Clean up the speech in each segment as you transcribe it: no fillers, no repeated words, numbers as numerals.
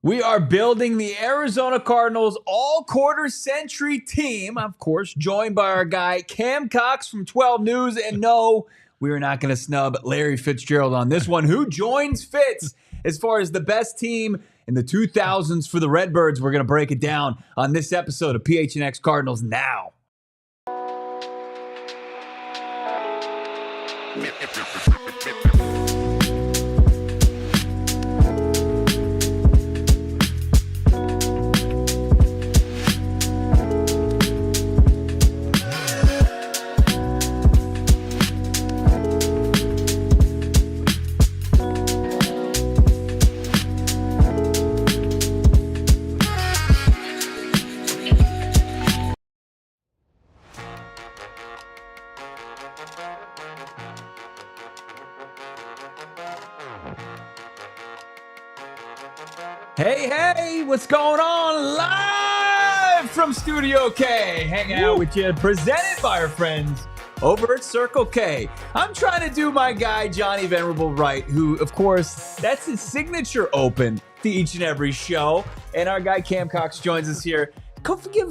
We are building the Arizona Cardinals all-quarter century team, of course, joined by our guy Cam Cox from 12 News. And no, we are not going to snub Larry Fitzgerald on this one. Who joins Fitz as far as the best team in the 2000s for the Redbirds? We're going to break it down on this episode of PHNX Cardinals Now. Hey, what's going on? Live from Studio K, hanging out with you, presented by our friends over at Circle K. I'm trying to do my guy, Johnny Venerable, right, who, of course, that's his signature open to each and every show. And our guy, Cam Cox, joins us here.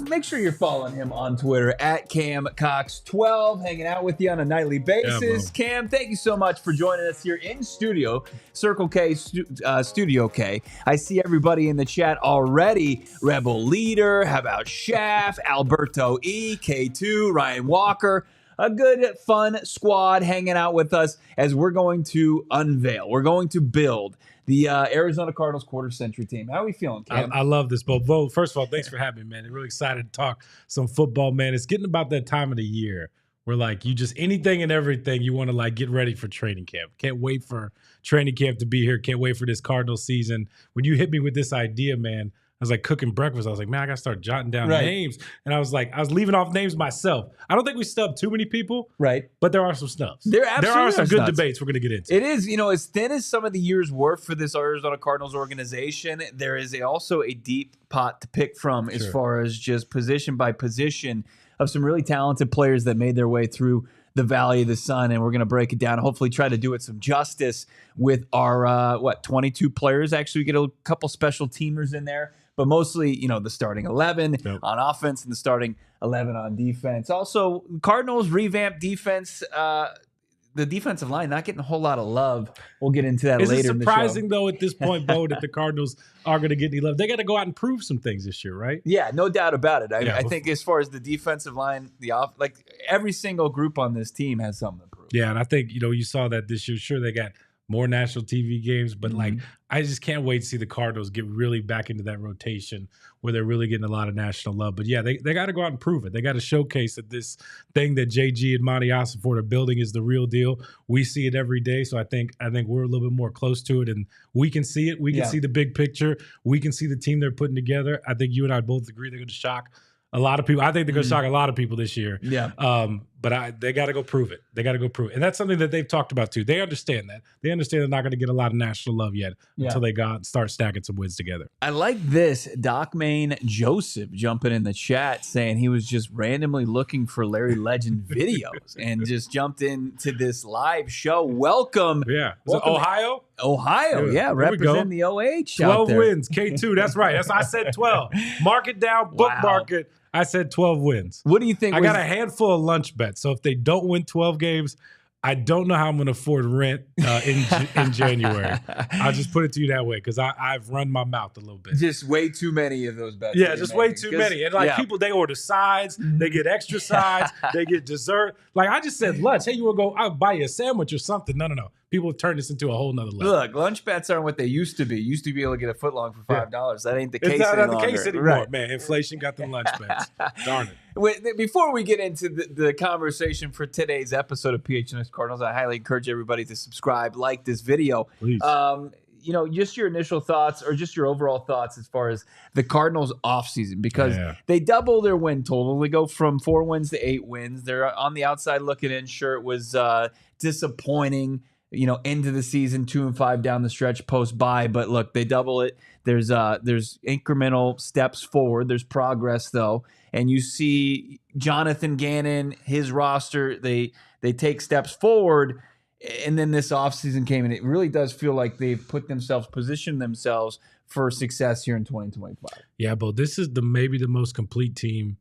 Make sure you're following him on Twitter at CamCox12, hanging out with you on a nightly basis. Yeah, Cam, thank you so much for joining us here in studio, Circle K, Studio K. I see everybody in the chat already. Rebel Leader, how about Shaft, Alberto E, K2, Ryan Walker. A good, fun squad hanging out with us as we're going to unveil. We're going to build the Arizona Cardinals quarter-century team. How are we feeling, Cam? I love this, Bo. First of all, thanks for having me, man. I'm really excited to talk some football, man. It's getting about that time of the year where, like, you just anything and everything you want to, like, get ready for training camp. Can't wait for training camp to be here. Can't wait for this Cardinals season. When you hit me with this idea, man, I was like cooking breakfast. I was like, man, I got to start jotting down names. And I was leaving off names myself. I don't think we snubbed too many people. Right. But there are some snubs. There are some good debates we're going to get into. It is, as thin as some of the years were for this Arizona Cardinals organization, there is also a deep pot to pick from as far as just position by position of some really talented players that made their way through the Valley of the Sun, and we're going to break it down and hopefully try to do it some justice with our, 22 players. Actually, we get a couple special teamers in there, but mostly, the starting 11 on offense and the starting 11 on defense. Also, Cardinals revamped defense. The defensive line not getting a whole lot of love. We'll get into that later in the show. Is it surprising, though, at this point, Bo, that the Cardinals are going to get any love? They got to go out and prove some things this year, right? Yeah, no doubt about it. I think as far as the defensive line, every single group on this team has something to prove. Yeah, and I think, you saw that this year. Sure, they got more national TV games, but I just can't wait to see the Cardinals get really back into that rotation where they're really getting a lot of national love. But yeah, they got to go out and prove it. They got to showcase that this thing that JG and Monty Ossenfort are building is the real deal. We see it every day, so I think we're a little bit more close to it, and we can see it. We can see the big picture. We can see the team they're putting together. I think you and I both agree they're going to shock a lot of people. I think they're going to shock a lot of people this year. Yeah. But they got to go prove it. They got to go prove it. And that's something that they've talked about too. They understand that. They understand they're not going to get a lot of national love yet until they start stacking some wins together. I like this. Doc Main Joseph jumping in the chat saying he was just randomly looking for Larry Legend videos and just jumped into this live show. Welcome. Yeah. Welcome. Ohio, representing the OH 12 wins, K2. That's right. I said 12. Mark it down, bookmark it. I said 12 wins. What do you think? I got a handful of lunch bets. So if they don't win 12 games, I don't know how I'm going to afford rent in January. I'll just put it to you that way because I've run my mouth a little bit. Just way too many of those bets. Yeah, just way too many. And people, they order sides, they get extra sides, they get dessert. Like I just said lunch. Hey, you want to go? I'll buy you a sandwich or something. No. People have turned this into a whole nother level. Look, lunch bets aren't what they used to be. You used to be able to get a footlong for $5. That ain't the case anymore. It's not the case anymore, man. Inflation got them lunch bets. Darn it. Before we get into the conversation for today's episode of PHNX Cardinals, I highly encourage everybody to subscribe, like this video. Please. Just your initial thoughts or just your overall thoughts as far as the Cardinals offseason, because they double their win total. They go from 4 wins to 8 wins. They're on the outside looking in. Sure, it was disappointing, into the season, 2-5 down the stretch post-bye. But look, they double it. There's incremental steps forward. There's progress, though. And you see Jonathan Gannon, his roster, they take steps forward. And then this offseason came, and it really does feel like they've positioned themselves for success here in 2025. Yeah, Bo, this is maybe the most complete team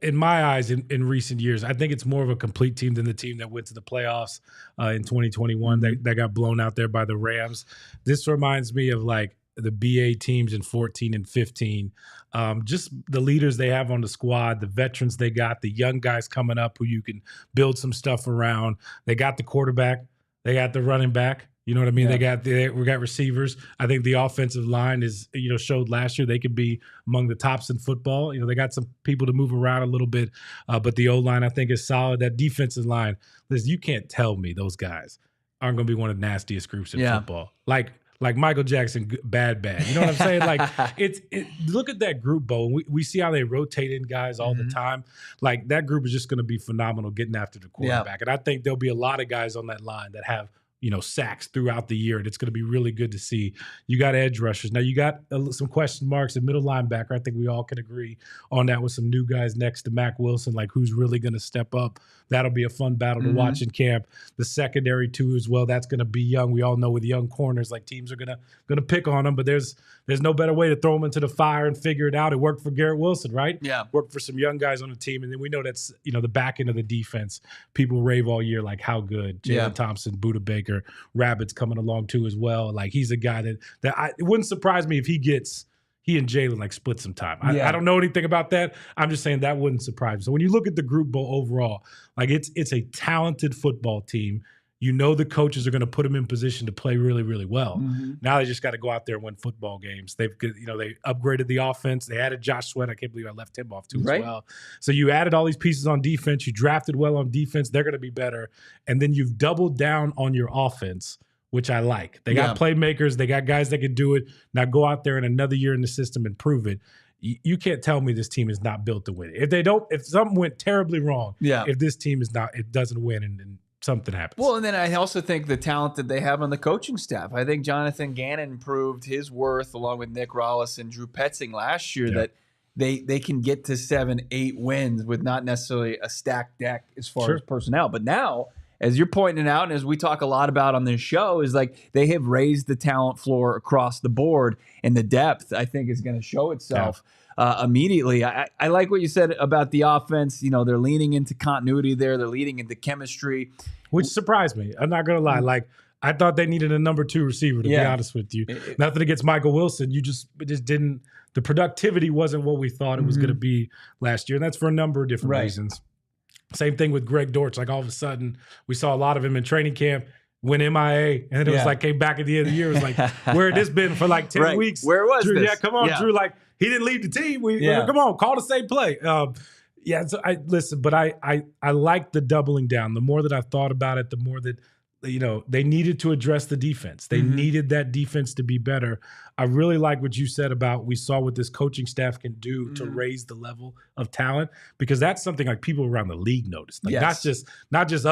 in my eyes in recent years. I think it's more of a complete team than the team that went to the playoffs in 2021 that got blown out there by the Rams. This reminds me of like the BA teams in 14 and 15. Just the leaders they have on the squad, the veterans they got, the young guys coming up who you can build some stuff around. They got the quarterback. They got the running back. You know what I mean? Yeah. We got receivers. I think the offensive line is, showed last year they could be among the tops in football. They got some people to move around a little bit, but the O-line I think is solid. That defensive line, listen, you can't tell me those guys aren't going to be one of the nastiest groups in football. Like Michael Jackson, bad. You know what I'm saying? Like look at that group, Bo. We see how they rotate in guys all the time. Like that group is just going to be phenomenal getting after the quarterback. And I think there'll be a lot of guys on that line that have sacks throughout the year, and it's going to be really good to see. You got edge rushers. Now you got some question marks at middle linebacker. I think we all can agree on that with some new guys next to Mack Wilson, like who's really going to step up. That'll be a fun battle to watch in camp. The secondary too as well. That's going to be young. We all know with young corners, like teams are going to pick on them, but there's no better way to throw them into the fire and figure it out. It worked for Garrett Wilson, right? Yeah. Worked for some young guys on the team, and then we know that's the back end of the defense. People rave all year like how good Jalen Thompson, Budda Baker, Rabbit's coming along too as well. Like he's a guy that it wouldn't surprise me if he and Jalen like split some time. I don't know anything about that. I'm just saying that wouldn't surprise me. So when you look at the group overall, like it's a talented football team. The coaches are going to put them in position to play really, really well. Now they just got to go out there and win football games. They upgraded the offense. They added Josh Sweat. I can't believe I left him off too as well. So you added all these pieces on defense. You drafted well on defense. They're going to be better. And then you've doubled down on your offense, which I like. They got playmakers. They got guys that can do it. Now go out there in another year in the system and prove it. You can't tell me this team is not built to win. If something went terribly wrong, if this team it doesn't win and something happens. Well, and then I also think the talent that they have on the coaching staff. I think Jonathan Gannon proved his worth along with Nick Rollis and Drew Petzing last year that they can get to 7-8 wins with not necessarily a stacked deck as far as personnel. But now, as you're pointing out, and as we talk a lot about on this show, is like they have raised the talent floor across the board, and the depth, I think, is going to show itself immediately. I like what you said about the offense. They're leaning into continuity there. They're leaning into chemistry. Which surprised me. I'm not going to lie. Like, I thought they needed a number 2 receiver, to be honest with you. Nothing against Michael Wilson. It just didn't – the productivity wasn't what we thought it was going to be last year, and that's for a number of different reasons. Same thing with Greg Dortch. Like, all of a sudden, we saw a lot of him in training camp, went MIA, and then it was like came back at the end of the year. It was like, where had this been for like 10 weeks? Where was Drew, this? Yeah, come on, Drew. Like, he didn't leave the team. Come on, call the same play. So I like the doubling down. The more that I've thought about it, the more that they needed to address the defense. They needed that defense to be better. I really like what you said about we saw what this coaching staff can do to raise the level of talent, because that's something like people around the league noticed. Like not just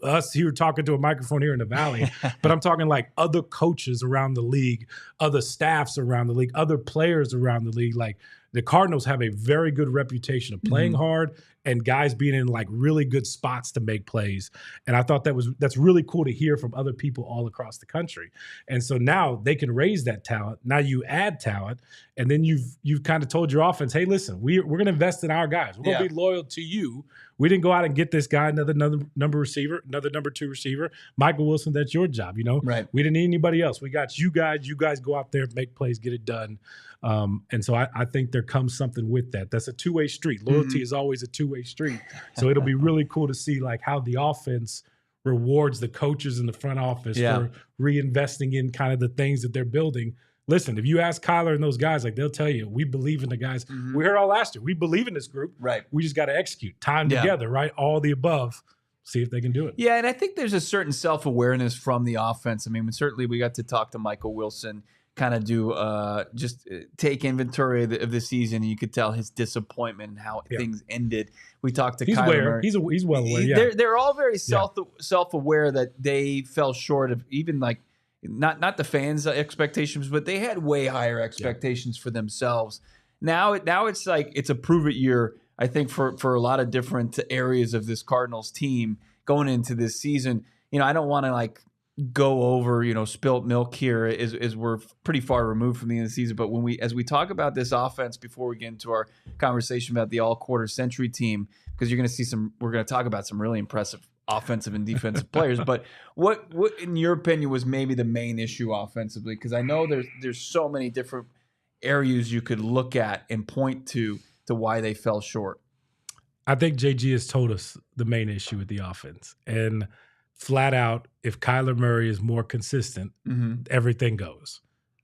us here talking to a microphone here in the Valley, but I'm talking like other coaches around the league, other staffs around the league, other players around the league. Like the Cardinals have a very good reputation of playing hard and guys being in like really good spots to make plays. And I thought that's really cool to hear from other people all across the country. And so now they can raise that talent. Now you add talent, and then you've kind of told your offense, hey, listen, we're going to invest in our guys. We're going to be loyal to you. We didn't go out and get this guy, another number receiver, another number 2 receiver. Michael Wilson, that's your job, Right. We didn't need anybody else. We got you guys. You guys go out there, make plays, get it done. And so I think there comes something with that. That's a two-way street. Loyalty is always a two-way street. So it'll be really cool to see like how the offense rewards the coaches in the front office for reinvesting in kind of the things that they're building. Listen, if you ask Kyler and those guys, like they'll tell you, we believe in the guys. We heard all last year. We believe in this group. Right. We just got to execute. Time together, right? All the above. See if they can do it. Yeah, and I think there's a certain self-awareness from the offense. I mean, certainly we got to talk to Michael Wilson, kind of do just take inventory of the season, and you could tell his disappointment and how things ended. We talked to Kyler. He's well aware. They're all very self-aware that they fell short of even like not the fans' expectations, but they had way higher expectations for themselves. Now it's like it's a prove it year, I think, for a lot of different areas of this Cardinals team going into this season. I don't want to like go over, spilt milk here is we're pretty far removed from the end of the season. But as we talk about this offense before we get into our conversation about the all quarter century team, because we're going to talk about some really impressive offensive and defensive players. But what in your opinion was maybe the main issue offensively? Because I know there's so many different areas you could look at and point to why they fell short. I think JG has told us the main issue with the offense. And flat out, if Kyler Murray is more consistent, everything goes.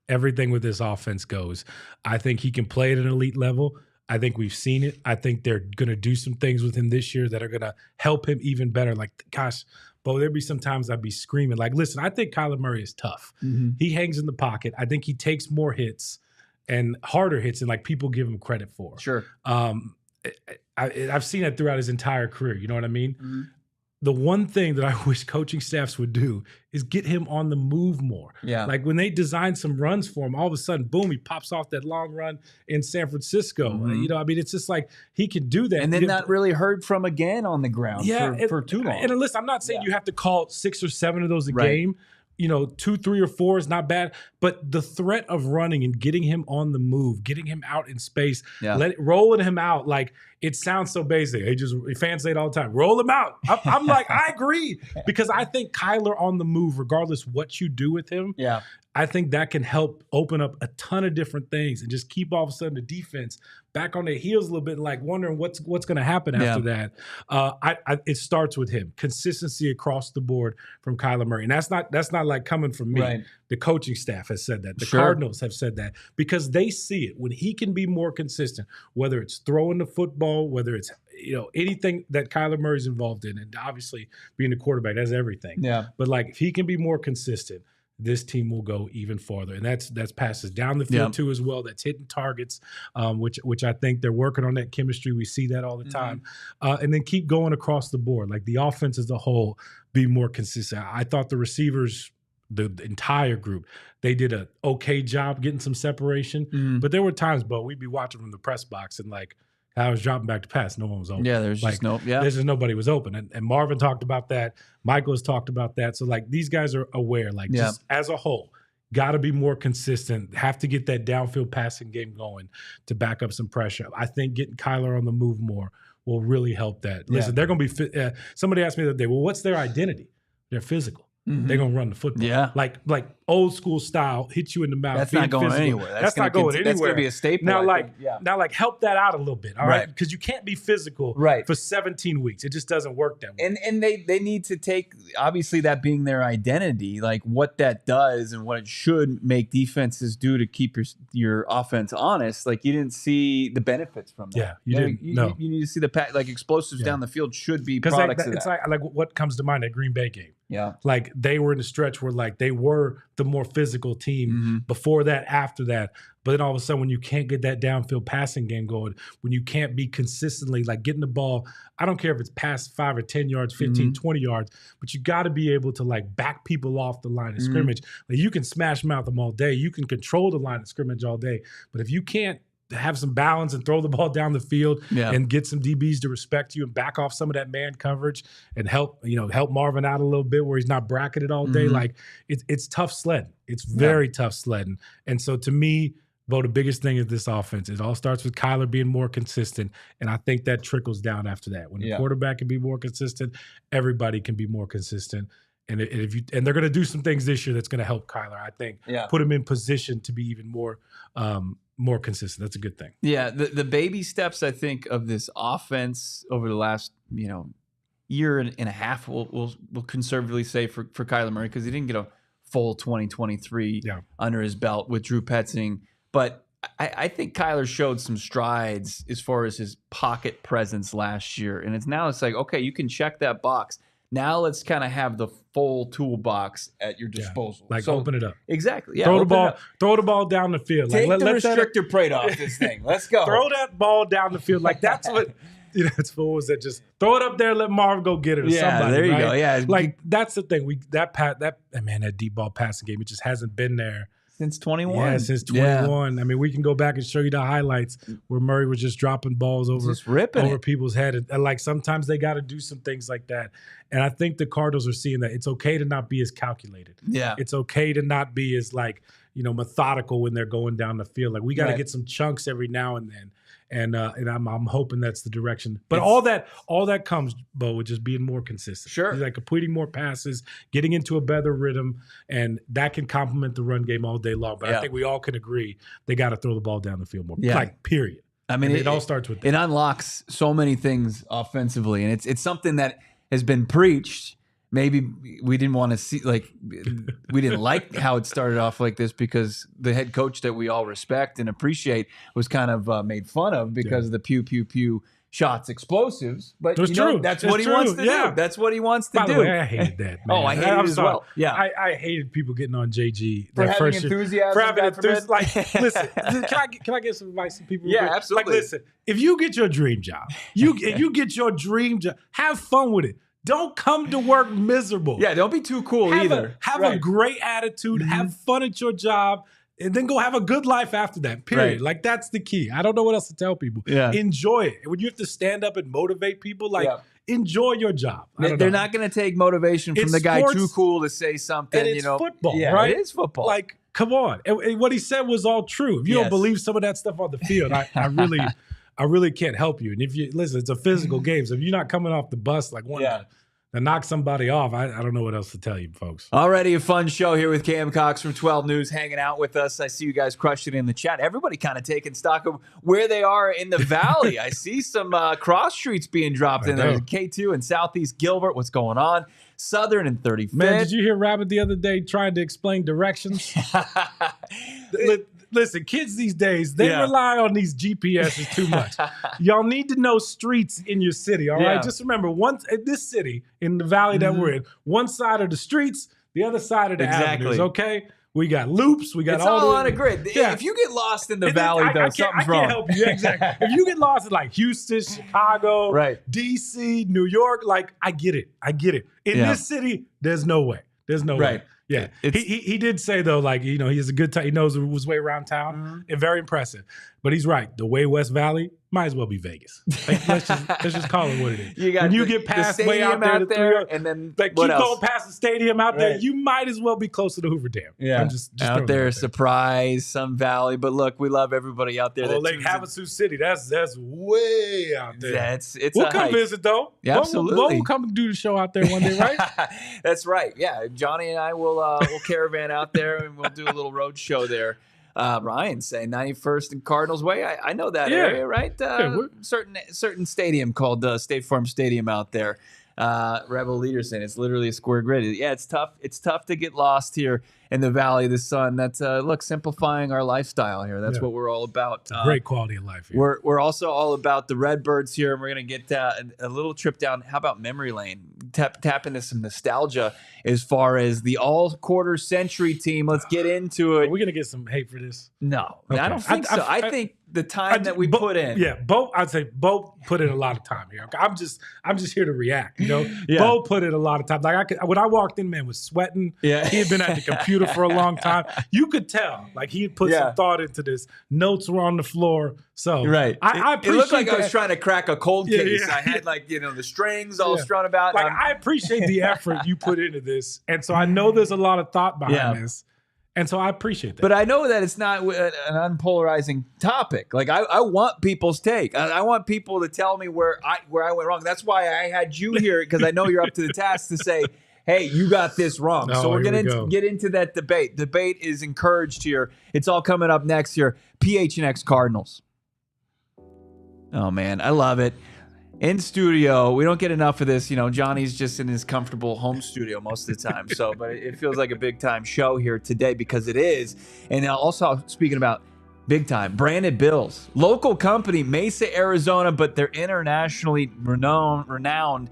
Everything with this offense goes. I think he can play at an elite level. I think we've seen it. I think they're going to do some things with him this year that are going to help him even better. Like, gosh, Bo, there'd be some times I'd be screaming. Like, listen, I think Kyler Murray is tough. He hangs in the pocket. I think he takes more hits and harder hits than like people give him credit for. Sure. I've seen that throughout his entire career. You know what I mean? The one thing that I wish coaching staffs would do is get him on the move more. Yeah. Like when they design some runs for him, all of a sudden, boom, he pops off that long run in San Francisco. It's just like he can do that. And then not really heard from again on the ground for too long. And listen, I'm not saying you have to call 6 or 7 of those a game. 2, 3, or 4 is not bad, but the threat of running and getting him on the move, getting him out in space, rolling him out, like it sounds so basic. Fans say it all the time, roll him out. I'm like, I agree, because I think Kyler on the move, regardless what you do with him, I think that can help open up a ton of different things and just keep all of a sudden the defense back on their heels a little bit, like wondering what's going to happen after that. It starts with him. Consistency across the board from Kyler Murray. And that's not like coming from me. Right. The coaching staff has said that. The Cardinals have said that because they see it. When he can be more consistent, whether it's throwing the football, whether it's anything that Kyler Murray's involved in, and obviously being the quarterback, that's everything. Yeah. But like if he can be more consistent, this team will go even farther. And that's passes down the field too as well. That's hitting targets, which I think they're working on that chemistry. We see that all the time. And then keep going across the board. Like the offense as a whole, be more consistent. I thought the receivers, the entire group, they did an okay job getting some separation. But there were times, we'd be watching from the press box and like, I was dropping back to pass. No one was open. Yeah, there's just nobody was open. And Marvin talked about that. Michael has talked about that. So, like, these guys are aware. Like, just as a whole, got to be more consistent. Have to get that downfield passing game going to back up some pressure. I think getting Kyler on the move more will really help that. Listen, they're going to be somebody asked me the other day, well, what's their identity? They're physical. They're going to run the football. Yeah. Like old school style, hit you in the mouth. That's not going anywhere. That's not going anywhere. That's going to be a staple. Now, help that out a little bit, all right? Because you can't be physical for 17 weeks. It just doesn't work that way. And they need to take, obviously, that being their identity, like what that does and what it should make defenses do to keep your offense honest. Like, you didn't see the benefits from that. Yeah, you didn't. You need to see the explosives down the field should be products of that. It's like what comes to mind at Green Bay game. Yeah. Like they were in a stretch where like they were the more physical team before that, after that. But then all of a sudden when you can't get that downfield passing game going, when you can't be consistently like getting the ball, I don't care if it's past 5 or 10 yards, 15, 20 yards, but you got to be able to like back people off the line of scrimmage. Like you can smash mouth them all day. You can control the line of scrimmage all day. But if you can't have some balance and throw the ball down the field and get some DBs to respect you and back off some of that man coverage and help Marvin out a little bit where he's not bracketed all day. Like it's tough sledding. It's very tough sledding. And so to me, Bo, the biggest thing is this offense. It all starts with Kyler being more consistent, and I think that trickles down after that. When the quarterback can be more consistent, everybody can be more consistent. And they're going to do some things this year that's going to help Kyler, I think, put him in position to be even more consistent. That's a good thing. Yeah, the baby steps, I think, of this offense over the last year and a half, we'll conservatively say for Kyler Murray, because he didn't get a full 2023 under his belt with Drew Petzing. But I think Kyler showed some strides as far as his pocket presence last year. And it's like, okay, you can check that box. Now let's kind of have the full toolbox at your disposal. Open it up. Exactly. Yeah, throw the ball down the field. Take the restrictor plate off this thing. Let's go. Throw that ball down the field. Like that's what it's what was it? Just throw it up there, let Marv go get it or somebody. There you go. Yeah. Like that's the thing. That deep ball passing game, it just hasn't been there since 21. Yeah, since 21. I mean, we can go back and show you the highlights where Murray was just dropping balls over people's head. And like sometimes they got to do some things like that. And I think the Cardinals are seeing that it's okay to not be as calculated. Yeah. It's okay to not be as like, methodical when they're going down the field. Like we got to get some chunks every now and then. And I'm hoping that's the direction. But all that comes, Bo, with just being more consistent. Sure. He's like completing more passes, getting into a better rhythm, and that can complement the run game all day long. But I think we all can agree they got to throw the ball down the field more. Yeah. Like, period. I mean, it all starts with that. It unlocks so many things offensively, and it's something that has been preached. Maybe we didn't want to see, like, we didn't like how it started off like this because the head coach that we all respect and appreciate was kind of made fun of because of the pew, pew, pew shots, explosives. But that's what he wants to do. That's what he wants to do. By the way, I hated that, man. Oh, I hated it as well. Yeah. I hated people getting on JG. For having enthusiasm. For having enthusiasm. Like, listen, can I get some advice from people? Yeah, absolutely. Like, listen, if you get your dream job, you get your dream job, have fun with it. Don't come to work miserable. Yeah, don't be too cool either. Have a great attitude. Have fun at your job. And then go have a good life after that, period. Right. Like, that's the key. I don't know what else to tell people. Yeah. Enjoy it. And when you have to stand up and motivate people, like, enjoy your job. They're not going to take motivation from the guy too cool to say something. And it's football, yeah, right? It is football. Like, come on. And what he said was all true. If you don't believe some of that stuff on the field, I really can't help you. And if you listen, it's a physical game. So if you're not coming off the bus like one to knock somebody off, I don't know what else to tell you, folks. Already a fun show here with Cam Cox from 12 News hanging out with us. I see you guys crushed it in the chat. Everybody kind of taking stock of where they are in the valley. I see some cross streets being dropped in there. K2 and Southeast Gilbert. What's going on? Southern and 35th. Man, did you hear Rabbit the other day trying to explain directions? Listen, kids these days, they rely on these GPSs too much. Y'all need to know streets in your city, all right? Just remember, in this city, in the valley that we're in, one side are the streets, the other side are the avenues, okay? We got loops. We got it's all on a grid. Yeah. If you get lost in the valley, though, something's wrong. I can't help you. Exactly. If you get lost in like Houston, Chicago, DC, New York, like I get it. In this city, there's no way. There's no way. Yeah, he did say though, like he has a good time. He knows his way around town, and very impressive. But he's right. The way West Valley might as well be Vegas. Like, let's just call it what it is. You get past way out there, and then like keep going past the stadium out there. You might as well be close to the Hoover Dam. Yeah, I'm just out there, Surprise, Sun Valley. But look, we love everybody out there. Oh, Lake Havasu City. That's way out there. We'll come visit though. Yeah, absolutely. We'll come do the show out there one day, right? That's right. Yeah, Johnny and I will caravan out there and we'll do a little road show there. Ryan's saying 91st and Cardinals Way. I know that area, right? Certain stadium called State Farm Stadium out there. Rebel Leader saying it's literally a square grid. Yeah, it's tough. It's tough to get lost here in the Valley of the Sun. That's simplifying our lifestyle here. That's what we're all about. It's a great quality of life here. We're also all about the Redbirds here, and we're going to get a little trip down. How about memory lane? Tap into some nostalgia as far as the all-quarter century team. Let's get into it. Are we going to get some hate for this? No, okay. I don't think so. I think the time that we put in. Yeah, I'd say Bo put in a lot of time here. I'm just here to react. Bo put in a lot of time. Like when I walked in, man was sweating. Yeah, he had been at the computer for a long time. You could tell, like he had put some thought into this. Notes were on the floor. So I appreciate. It looked like I was trying to crack a cold case. I had the strings all strung about. Like I appreciate the effort you put into this, and so I know there's a lot of thought behind this. And so I appreciate that. But I know that it's not an unpolarizing topic. Like I want people's take. I want people to tell me where I went wrong. That's why I had you here, because I know you're up to the task to say, hey, you got this wrong. So we're going to get into that debate. Debate is encouraged here. It's all coming up next here. PHNX Cardinals. Oh, man, I love it. In studio, we don't get enough of this. Johnny's just in his comfortable home studio most of the time. But it feels like a big time show here today, because it is. And also, speaking about big time, Branded Bills, local company, Mesa, Arizona, but they're internationally renowned.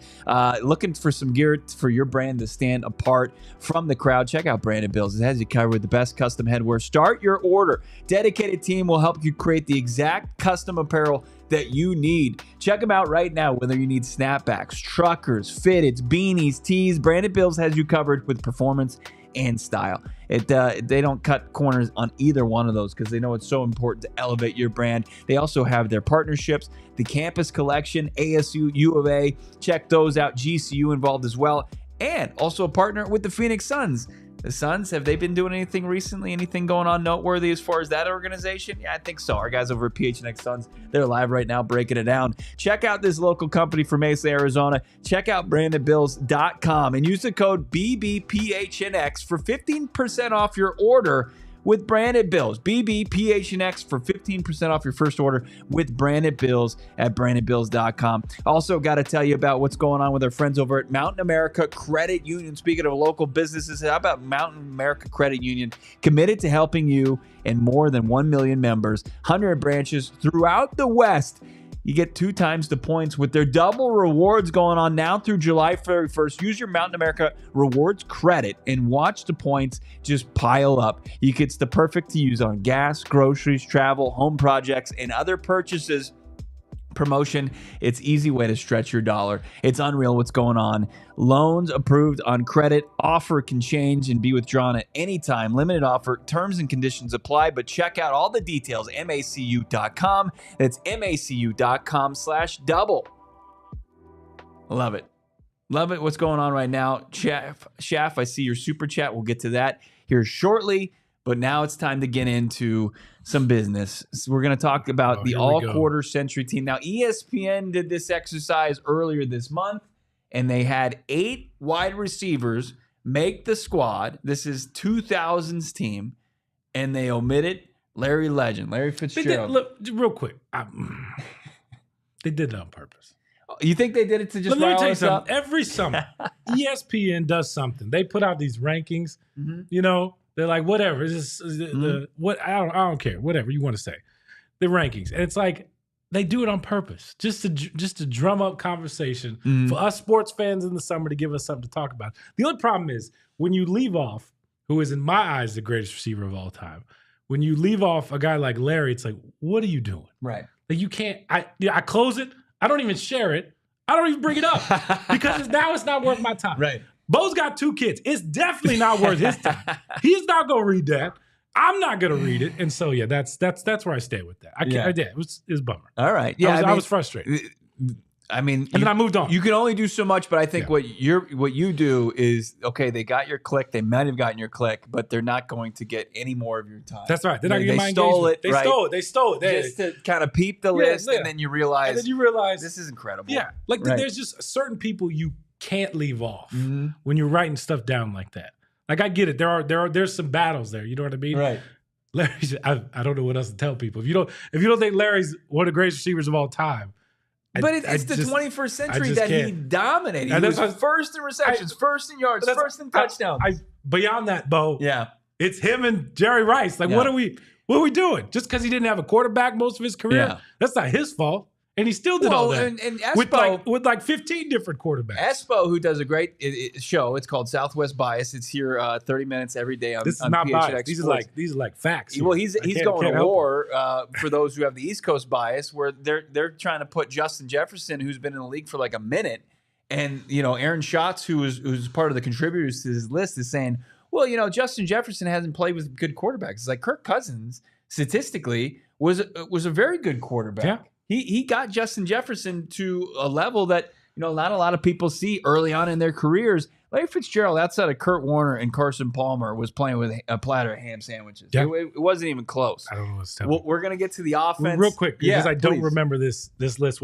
Looking for some gear for your brand to stand apart from the crowd. Check out Branded Bills. It has you covered with the best custom headwear. Start your order. Dedicated team will help you create the exact custom apparel that you need. Check them out right now, whether you need snapbacks, truckers, fitteds, beanies, tees. Branded Bills has you covered with performance and style. They don't cut corners on either one of those because they know it's so important to elevate your brand. They also have their partnerships, the Campus Collection, ASU, U of A. Check those out. GCU involved as well. And also a partner with the Phoenix Suns. The Suns, have they been doing anything recently? Anything going on noteworthy as far as that organization? Yeah, I think so. Our guys over at PHNX Suns, they're live right now breaking it down. Check out this local company from Mesa, Arizona. Check out brandedbills.com and use the code BBPHNX for 15% off your order with Branded Bills. BBPHNX for 15% off your first order with Branded Bills at brandedbills.com. Also, got to tell you about what's going on with our friends over at Mountain America Credit Union. Speaking of local businesses, how about Mountain America Credit Union? Committed to helping you and more than 1 million members, 100 branches throughout the West. You get 2 times the points with their double rewards going on now through July 31st. Use your Mountain America Rewards credit and watch the points just pile up. It's the perfect to use on gas, groceries, travel, home projects, and other purchases. Promotion, it's easy way to stretch your dollar. It's unreal what's going on. Loans approved on credit. Offer can change and be withdrawn at any time. Limited offer. Terms and conditions apply, but check out all the details. macu.com. That's macu.com/double. Love it. Love it. What's going on right now? Chef, I see your super chat. We'll get to that here shortly. But now it's time to get into some business. So we're going to talk about the all-quarter century team. Now, ESPN did this exercise earlier this month, and they had 8 wide receivers make the squad. This is 2000's team, and they omitted Larry Fitzgerald. Look, real quick. They did it on purpose. You think they did it to just let me tell you us up? something. Every summer, ESPN does something. They put out these rankings, They're like, whatever. It's just, I don't care. Whatever you want to say. The rankings. And it's like they do it on purpose. Just to drum up conversation for us sports fans in the summer to give us something to talk about. The only problem is when you leave off, who is in my eyes the greatest receiver of all time, when you leave off a guy like Larry, it's like, what are you doing? Right. Like you can't, I close it. I don't even share it. I don't even bring it up because now it's not worth my time. Right. Bo's got 2 kids. It's definitely not worth his time. He's not gonna read that. I'm not gonna read it. And so yeah, that's where I stay with that. I did. It was a bummer. All right. Yeah. I was frustrated. And then I moved on. You can only do so much, but I think what you do is, okay, they got your click. They might have gotten your click, but they're not going to get any more of your time. That's right. They're not getting my engagement. They stole it. Just to kind of peep the list, and then you realize this is incredible. Yeah. Like there's just certain people you can't leave off when you're writing stuff down like that. Like I get it. There's some battles there. You know what I mean? Right. Larry, I don't know what else to tell people. If you don't think Larry's one of the greatest receivers of all time. But it's the 21st century that he dominated. He was first in receptions, first in yards, first in touchdowns. Beyond that, Bo, it's him and Jerry Rice. Like, what are we doing? Just because he didn't have a quarterback most of his career, that's not his fault. And he still did all that. And Espo, with like 15 different quarterbacks. Espo, who does a great show, it's called Southwest Bias. It's here 30 minutes every day on This is not PHNX bias. These are like facts. Well, he's going to war for those who have the East Coast bias, where they're trying to put Justin Jefferson, who's been in the league for like a minute, and Aaron Schatz, who's part of the contributors to his list, is saying, well, Justin Jefferson hasn't played with good quarterbacks. It's like Kirk Cousins statistically was a very good quarterback. Yeah. He got Justin Jefferson to a level that not a lot of people see early on in their careers. Larry Fitzgerald, outside of Kurt Warner and Carson Palmer, was playing with a platter of ham sandwiches. Yeah. It wasn't even close. I don't know what's telling. We're gonna get to the offense real quick because I don't remember this list.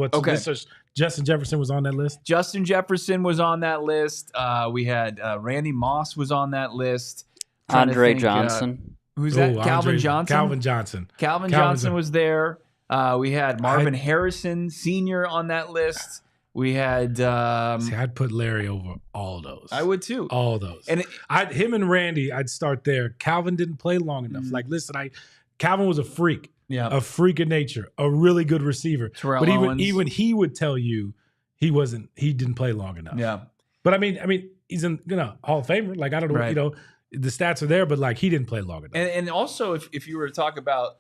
Justin Jefferson was on that list. Justin Jefferson was on that list. We had Randy Moss was on that list. Andre Johnson. Who's that? Calvin Johnson. Calvin Johnson was there. We had Marvin Harrison Sr. on that list. We had. I'd put Larry over all those. I would too. All those. And him and Randy, I'd start there. Calvin didn't play long enough. Like, listen, Calvin was a freak. Yeah. A freak of nature. A really good receiver. Terrell but Owens. even he would tell you he didn't play long enough. Yeah. But I mean, he's in Hall of Famer. Like, I don't know, the stats are there, but like he didn't play long enough. And also, if you were to talk about.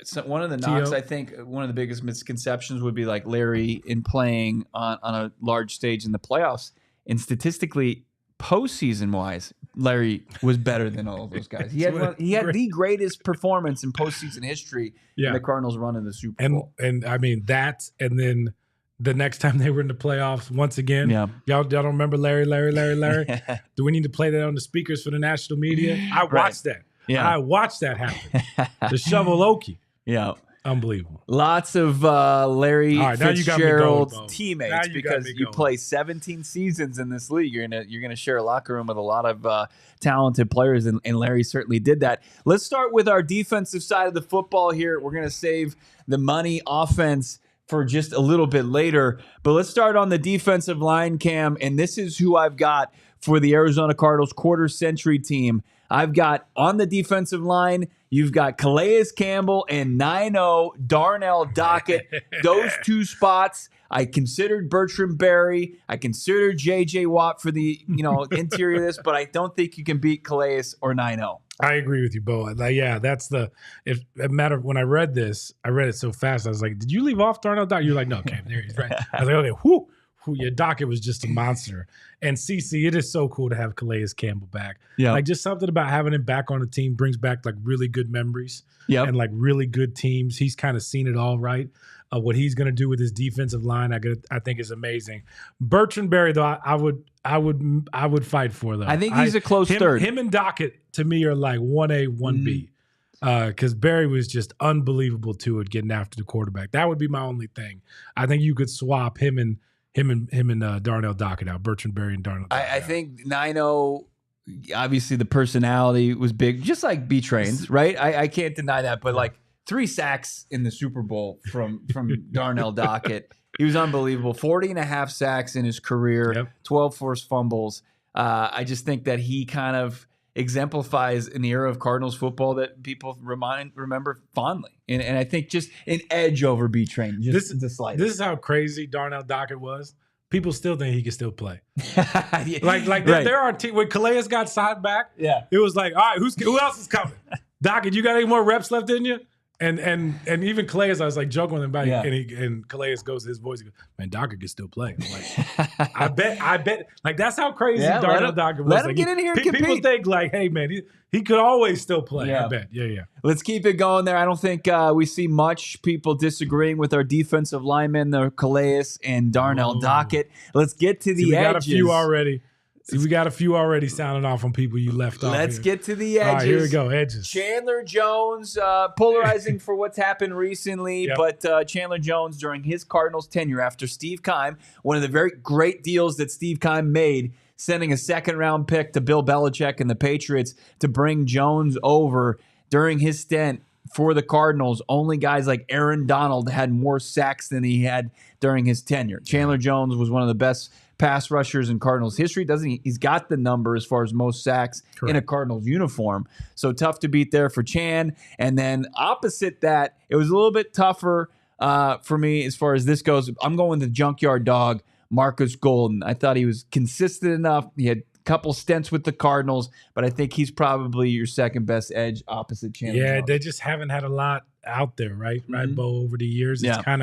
So one of the knocks, I think, one of the biggest misconceptions would be like Larry in playing on a large stage in the playoffs. And statistically, postseason wise, Larry was better than all of those guys. He had the greatest performance in postseason history in the Cardinals run in the Super Bowl. And I mean and then the next time they were in the playoffs, once again, y'all don't remember Larry? Do we need to play that on the speakers for the national media? I watched that. Yeah. I watched that happen. The shovel Okie. Yeah. Unbelievable. Lots of Larry Fitzgerald teammates because you play 17 seasons in this league. You're gonna share a locker room with a lot of talented players, and Larry certainly did that. Let's start with our defensive side of the football here. We're gonna save the money offense for just a little bit later, but let's start on the defensive line, Cam, and this is who I've got for the Arizona Cardinals quarter-century team. I've got on the defensive line, you've got Calais Campbell and 9-0 Darnell Dockett. Those two spots, I considered Bertrand Berry. I considered J.J. Watt for the interior of this, but I don't think you can beat Calais or 9-0. I agree with you, Bo. That's if it matter when I read this, I read it so fast. I was like, did you leave off Darnell Dockett? You're like, no, Cam, there he's right. I was like, okay, whoo. Yeah, Dockett was just a monster. And CC, it is so cool to have Calais Campbell back. Yeah. Like just something about having him back on the team brings back like really good memories and like really good teams. He's kind of seen it all right. What he's going to do with his defensive line, I think is amazing. Bertrand Berry, though, I would fight for, though. I think he's a close third. Him and Dockett, to me, are like 1A, 1B. Because Berry was just unbelievable, too, at getting after the quarterback. That would be my only thing. I think you could swap him and Darnell Dockett out, Bertrand Berry and Darnell Dockett I think 9-0, obviously the personality was big, just like B-Train's, right? I can't deny that, but like 3 sacks in the Super Bowl from Darnell Dockett. He was unbelievable. 40.5 sacks in his career, 12 forced fumbles. I just think that he kind of exemplifies an era of Cardinals football that people remember fondly. And I think just an edge over B-Train. This is how crazy Darnell Dockett was. People still think he can still play. There are teams when Calais got signed back. Yeah, it was like, all right, who else is coming? Dockett, you got any more reps left in you? And even Calais, I was like joking with him about it, and Calais goes to his voice, he goes, man, Dockett can still play. I'm like, I bet, like that's how crazy Darnell Dockett was. Let him get in here and compete. People think like, hey man, he could always still play. Yeah. I bet. Yeah. Let's keep it going there. I don't think we see much people disagreeing with our defensive linemen, the Calais and Darnell Dockett. Let's get to the edges. We got a few already. We got a few already sounding off on people you left off. Let's get to the edges. All right, here we go, edges. Chandler Jones, polarizing for what's happened recently, but Chandler Jones during his Cardinals tenure after Steve Keim, one of the very great deals that Steve Keim made, sending a second-round pick to Bill Belichick and the Patriots to bring Jones over during his stint for the Cardinals. Only guys like Aaron Donald had more sacks than he had during his tenure. Chandler Jones was one of the best pass rushers in Cardinals history, doesn't he? He's got the number as far as most sacks in a Cardinals uniform. So tough to beat there for Chan. And then opposite that, it was a little bit tougher for me as far as this goes. I'm going with the junkyard dog, Marcus Golden. I thought he was consistent enough. He had a couple stints with the Cardinals, but I think he's probably your second best edge opposite Chandler Jones. They just haven't had a lot out there, right, Bo, over the years. It's kind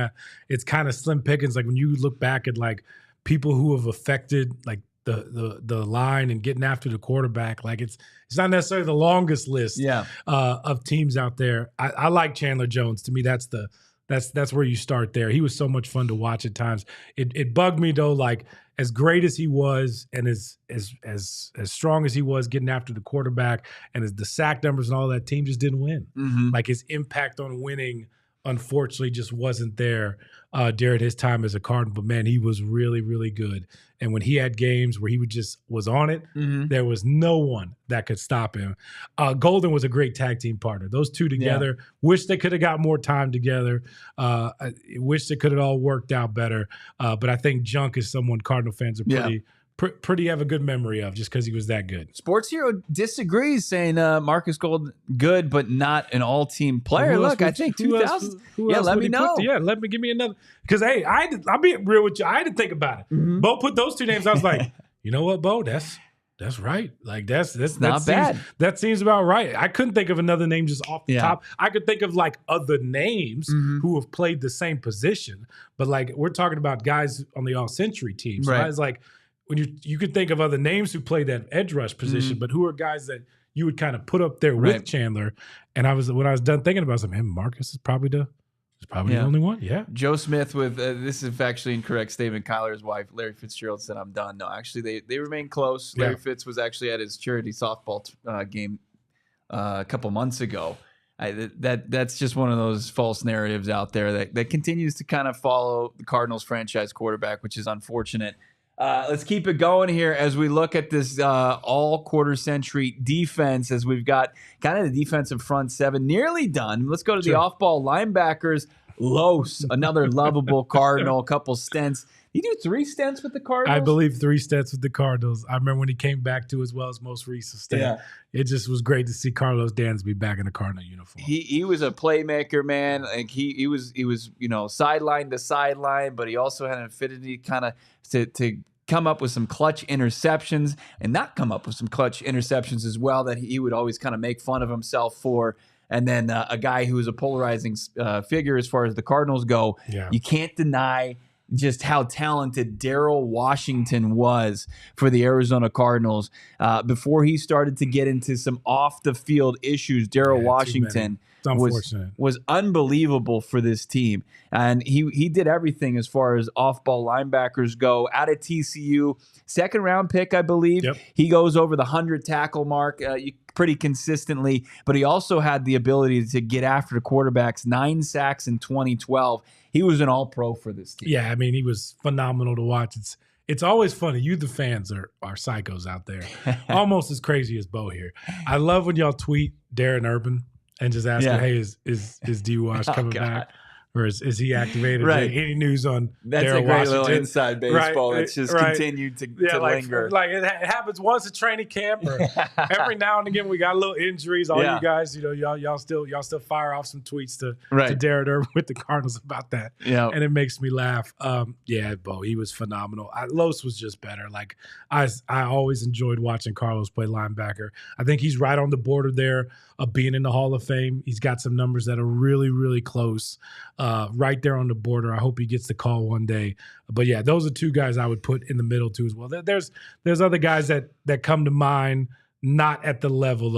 of slim pickings. Like when you look back at like people who have affected like the line and getting after the quarterback, like it's not necessarily the longest list of teams out there. I like Chandler Jones. To me, that's where you start there. He was so much fun to watch at times. It bugged me though, like as great as he was and as strong as he was getting after the quarterback and as the sack numbers and all that, team just didn't win. Like his impact on winning, unfortunately, just wasn't there during his time as a Cardinal. But man, he was really, really good. And when he had games where he was on it, there was no one that could stop him. Golden was a great tag team partner. Those two together, wish they could have got more time together. I wish they could have all worked out better. But I think Junk is someone Cardinal fans are pretty have a good memory of just because he was that good. Sports Hero disagrees, saying Marcus Golden good, but not an all-team player. Look, I think 2000. Let me know. Give me another. Because hey, I'll be real with you. I had to think about it. Bo put those two names. I was like, you know what, Bo? That's right. Like that's not bad. That seems about right. I couldn't think of another name just off the top. I could think of like other names who have played the same position, but like we're talking about guys on the all-century team. So I was like, when you could think of other names who played that edge rush position, but who are guys that you would kind of put up there with Chandler. And when I was done thinking about it, I was like, man, Marcus is probably the only one. Yeah. Joe Smith with this is factually incorrect statement. Kyler's wife, Larry Fitzgerald, said, "I'm done." No, actually, they remain close. Larry Fitz was actually at his charity softball game a couple months ago. That's just one of those false narratives out there that continues to kind of follow the Cardinals franchise quarterback, which is unfortunate. Let's keep it going here as we look at this all quarter century defense, as we've got kind of the defensive front seven nearly done. Let's go to the off-ball linebackers. Los, another lovable Cardinal, a couple stints. He do 3 stints with the Cardinals? I believe 3 stints with the Cardinals. I remember when he came back to as well as most recent stint. Yeah. It just was great to see Carlos Dansby back in the Cardinal uniform. He was a playmaker, man. Like he was sideline to sideline, but he also had an affinity kind of to come up with some clutch interceptions and not come up with some clutch interceptions as well that he would always kind of make fun of himself for. And then a guy who is a polarizing figure as far as the Cardinals go. Yeah. You can't deny just how talented Darryl Washington was for the Arizona Cardinals. Before he started to get into some off-the-field issues, Darryl Washington was unbelievable for this team. And he did everything as far as off-ball linebackers go. Out of TCU, second-round pick, I believe. Yep. He goes over the 100-tackle mark pretty consistently, but he also had the ability to get after the quarterbacks, 9 sacks in 2012. He was an all-pro for this team. Yeah, I mean, he was phenomenal to watch. It's always funny. You, the fans, are psychos out there. Almost as crazy as Bo here. I love when y'all tweet Darren Urban and just ask him, hey, is D-Wash coming back? Or is he activated? Right. Any news on That's Darryl a great Washington? little inside baseball. It's just continued to linger. Like it happens once at training camp, or every now and again we got little injuries. All you guys, y'all still fire off some tweets to Darren Urban with the Cardinals about that. Yeah, and it makes me laugh. Bo, he was phenomenal. Los was just better. Like I always enjoyed watching Carlos play linebacker. I think he's right on the border there of being in the Hall of Fame. He's got some numbers that are really, really close. Right there on the border. I hope he gets the call one day. But yeah, those are 2 guys I would put in the middle too as well. There's other guys that come to mind, not at the level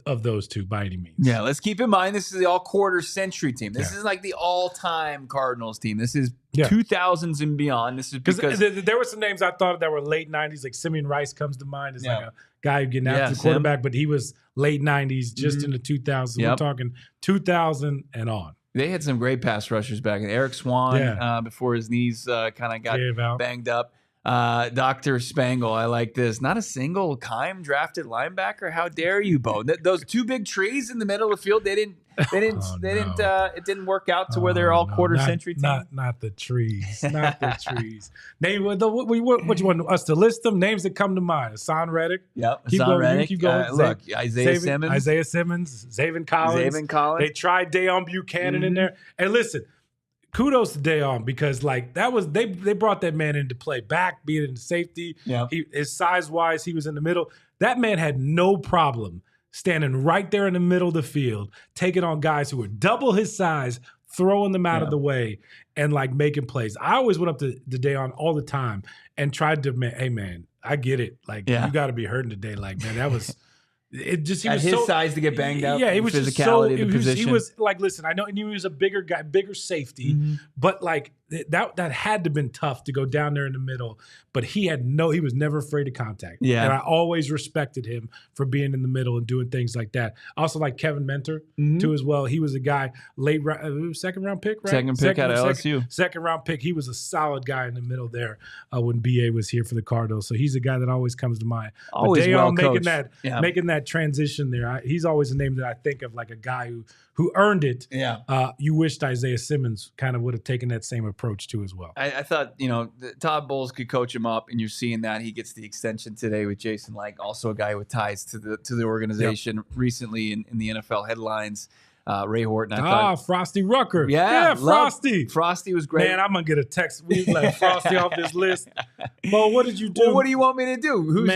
of those 2 by any means. Yeah, let's keep in mind this is the all-quarter century team. This is like the all-time Cardinals team. This is 2000s and beyond. This is because there were some names I thought that were late 90s, like Simeon Rice comes to mind as like a guy getting after the quarterback, but he was late 90s, just in the 2000s. We're talking 2000 and on. They had some great pass rushers back. Eric Swan, before his knees kind of got banged up. Dr. Spangle, I like this. Not a single Keim drafted linebacker. How dare you, Bo? Those 2 big trees in the middle of the field, it didn't work out to where they're all quarter century team. Not the trees. Not the trees. Name what you want us to list them? Names that come to mind. Hassan Reddick. Yep. Hassan Reddick. Keep going. Look, Isaiah Simmons. Zaven Collins. They tried Dayon Buchanan in there. And listen, kudos to Dayon, because like that was they brought that man into play. Back being in the safety. Yeah. His size wise, he was in the middle. That man had no problem standing right there in the middle of the field, taking on guys who were double his size, throwing them out of the way, and like making plays. I always went up to Dayon all the time and tried to, hey man, I get it. Like you got to be hurting today. Like man, that was. It just he at was his so, size to get banged up. Yeah, he was physicality just so. of the position. He was like, listen, I know, and he was a bigger guy, bigger safety, but like that had to have been tough to go down there in the middle. But he was never afraid of contact. Yeah, and I always respected him for being in the middle and doing things like that. I also like Kevin Mentor too as well. He was a guy second round pick, right? Second pick out of LSU. Second round pick. He was a solid guy in the middle there when BA was here for the Cardinals. So he's a guy that always comes to mind. Always well coached. Making that transition there. He's always a name that I think of, like a guy who earned it. Yeah. You wished Isaiah Simmons kind of would have taken that same approach too as well. I thought, Todd Bowles could coach him up, and you're seeing that. He gets the extension today with Jason Licht, also a guy with ties to the organization recently in the NFL headlines. Ray Horton. I thought, Frosty Rucker. Yeah, Frosty. Frosty was great. Man, I'm going to get a text. We let Frosty off this list. Bo, what did you do? Well, what do you want me to do? Who's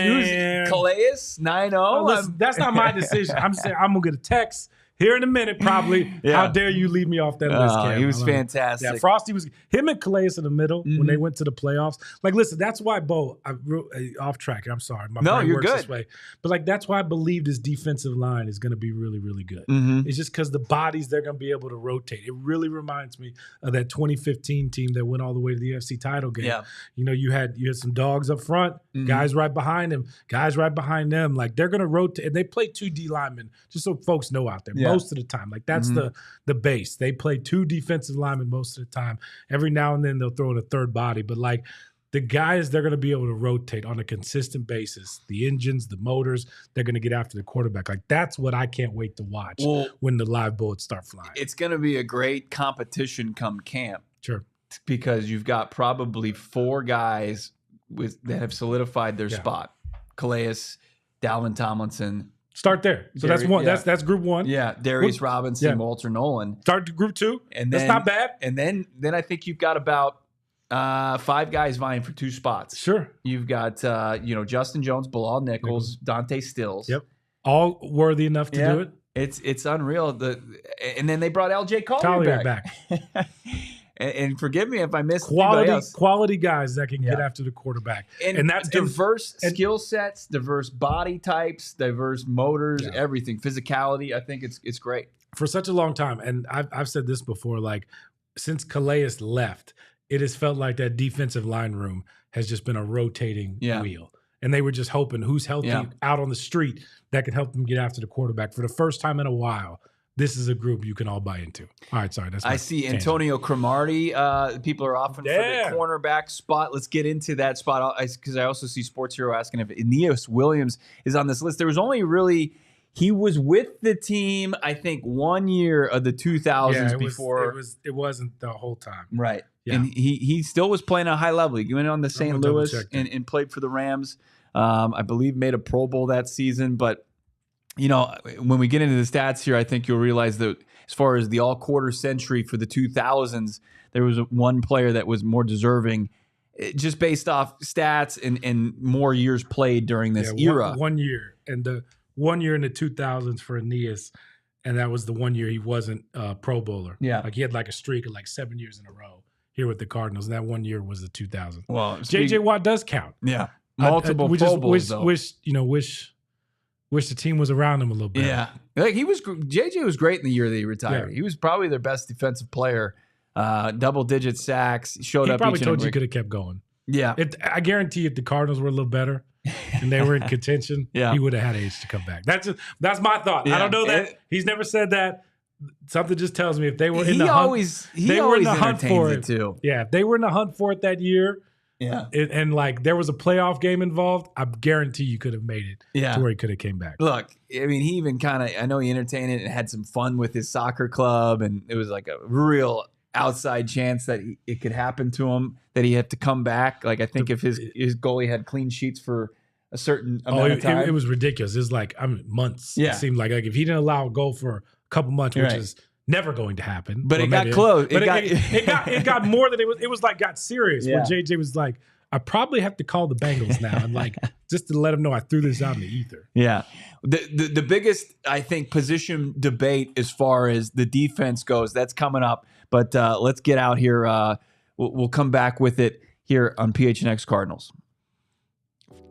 Calais? 9-0? Listen, that's not my decision. I'm saying I'm going to get a text. here in a minute, probably. How dare you leave me off that list, Cam? He was fantastic. Yeah, Frosty was him and Calais in the middle when they went to the playoffs. Like, listen, that's why Bo. Off track. I'm sorry. My brain you're works good. this way, but like that's why I believe this defensive line is going to be really, really good. It's just because the bodies they're going to be able to rotate. It really reminds me of that 2015 team that went all the way to the NFC title game. Yeah. You know, you had some dogs up front, guys right behind them, guys right behind them. Like they're going to rotate. And they play 2 D linemen, just so folks know out there. Most of the time, like that's the base. They play 2 defensive linemen most of the time. Every now and then they'll throw in a third body, but like the guys they're going to be able to rotate on a consistent basis. The engines, the motors, they're going to get after the quarterback. Like that's what I can't wait to watch when the live bullets start flying. It's going to be a great competition come camp. Sure. Because you've got probably 4 guys that have solidified their spot. Calais, Dalvin Tomlinson. Start there. So that's one. That's group 1. Yeah, Darius Robinson, Walter Nolan. Start to group 2. And that's not bad. And then I think you've got about 5 guys vying for 2 spots. Sure. You've got Justin Jones, Bilal Nichols, Dante Stills. Yep. All worthy enough to do it. It's unreal. And then they brought LJ Collier back. And forgive me if I missed quality guys that can get after the quarterback, and that's diverse skill sets, diverse body types, diverse motors, everything, physicality. I think it's great for such a long time. And I've said this before, like since Calais left, it has felt like that defensive line room has just been a rotating wheel. And they were just hoping who's healthy out on the street that can help them get after the quarterback. For the first time in a while, this is a group you can all buy into. All right, sorry. I see Antonio Cromartie. People are offering for the cornerback spot. Let's get into that spot because I also see Sports Hero asking if Aeneas Williams is on this list. There was only really he was with the team, I think, 1 year of the 2000s before. It wasn't the whole time. Right. Yeah. And he still was playing at a high level. He went on to St. Louis and played for the Rams. I believe made a Pro Bowl that season, but you know, when we get into the stats here, I think you'll realize that as far as the all-quarter century for the 2000s, there was one player that was more deserving just based off stats and more years played during this era. 1 year. And the 1 year in the 2000s for Aeneas, and that was the 1 year he wasn't a Pro Bowler. Yeah. Like he had like a streak of like 7 years in a row here with the Cardinals, and that 1 year was the 2000. Well, J.J. Watt does count. Yeah. Multiple Pro Bowls, though. Wish the team was around him a little bit. Yeah, like JJ was great in the year that he retired. Yeah. He was probably their best defensive player. Double-digit sacks. Showed up. He probably told you could have kept going. Yeah, I guarantee if the Cardinals were a little better and they were in contention, he would have had age to come back. That's my thought. Yeah. I don't know that he's never said that. Something just tells me if they were in the hunt, they were in the hunt for it too. Yeah, if they were in the hunt for it that year. Yeah, and like there was a playoff game involved, I guarantee you could have made it to where he could have came back. Look, I mean, he even I know he entertained it and had some fun with his soccer club, and it was like a real outside chance that it could happen to him, that he had to come back. Like I think if his goalie had clean sheets for a certain amount of time. It was ridiculous. It was like months. Yeah. It seemed like if he didn't allow a goal for a couple months, which is never going to happen. But it got close. But it got more than it was. It was like got serious. Where JJ was like, I probably have to call the Bengals now and like just to let them know I threw this out in the ether. Yeah. The biggest, I think, position debate as far as the defense goes, that's coming up. But let's get out here. We'll come back with it here on PHNX Cardinals.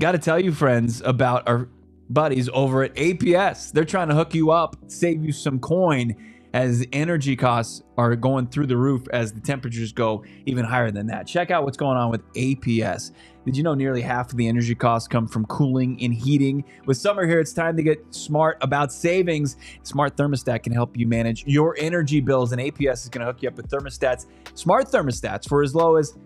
Got to tell you, friends, about our buddies over at APS. They're trying to hook you up, save you some coin, as energy costs are going through the roof as the temperatures go even higher than that. Check out what's going on with APS. Did you know nearly half of the energy costs come from cooling and heating? With summer here, it's time to get smart about savings. Smart Thermostat can help you manage your energy bills, and APS is going to hook you up with thermostats, smart thermostats, for as low as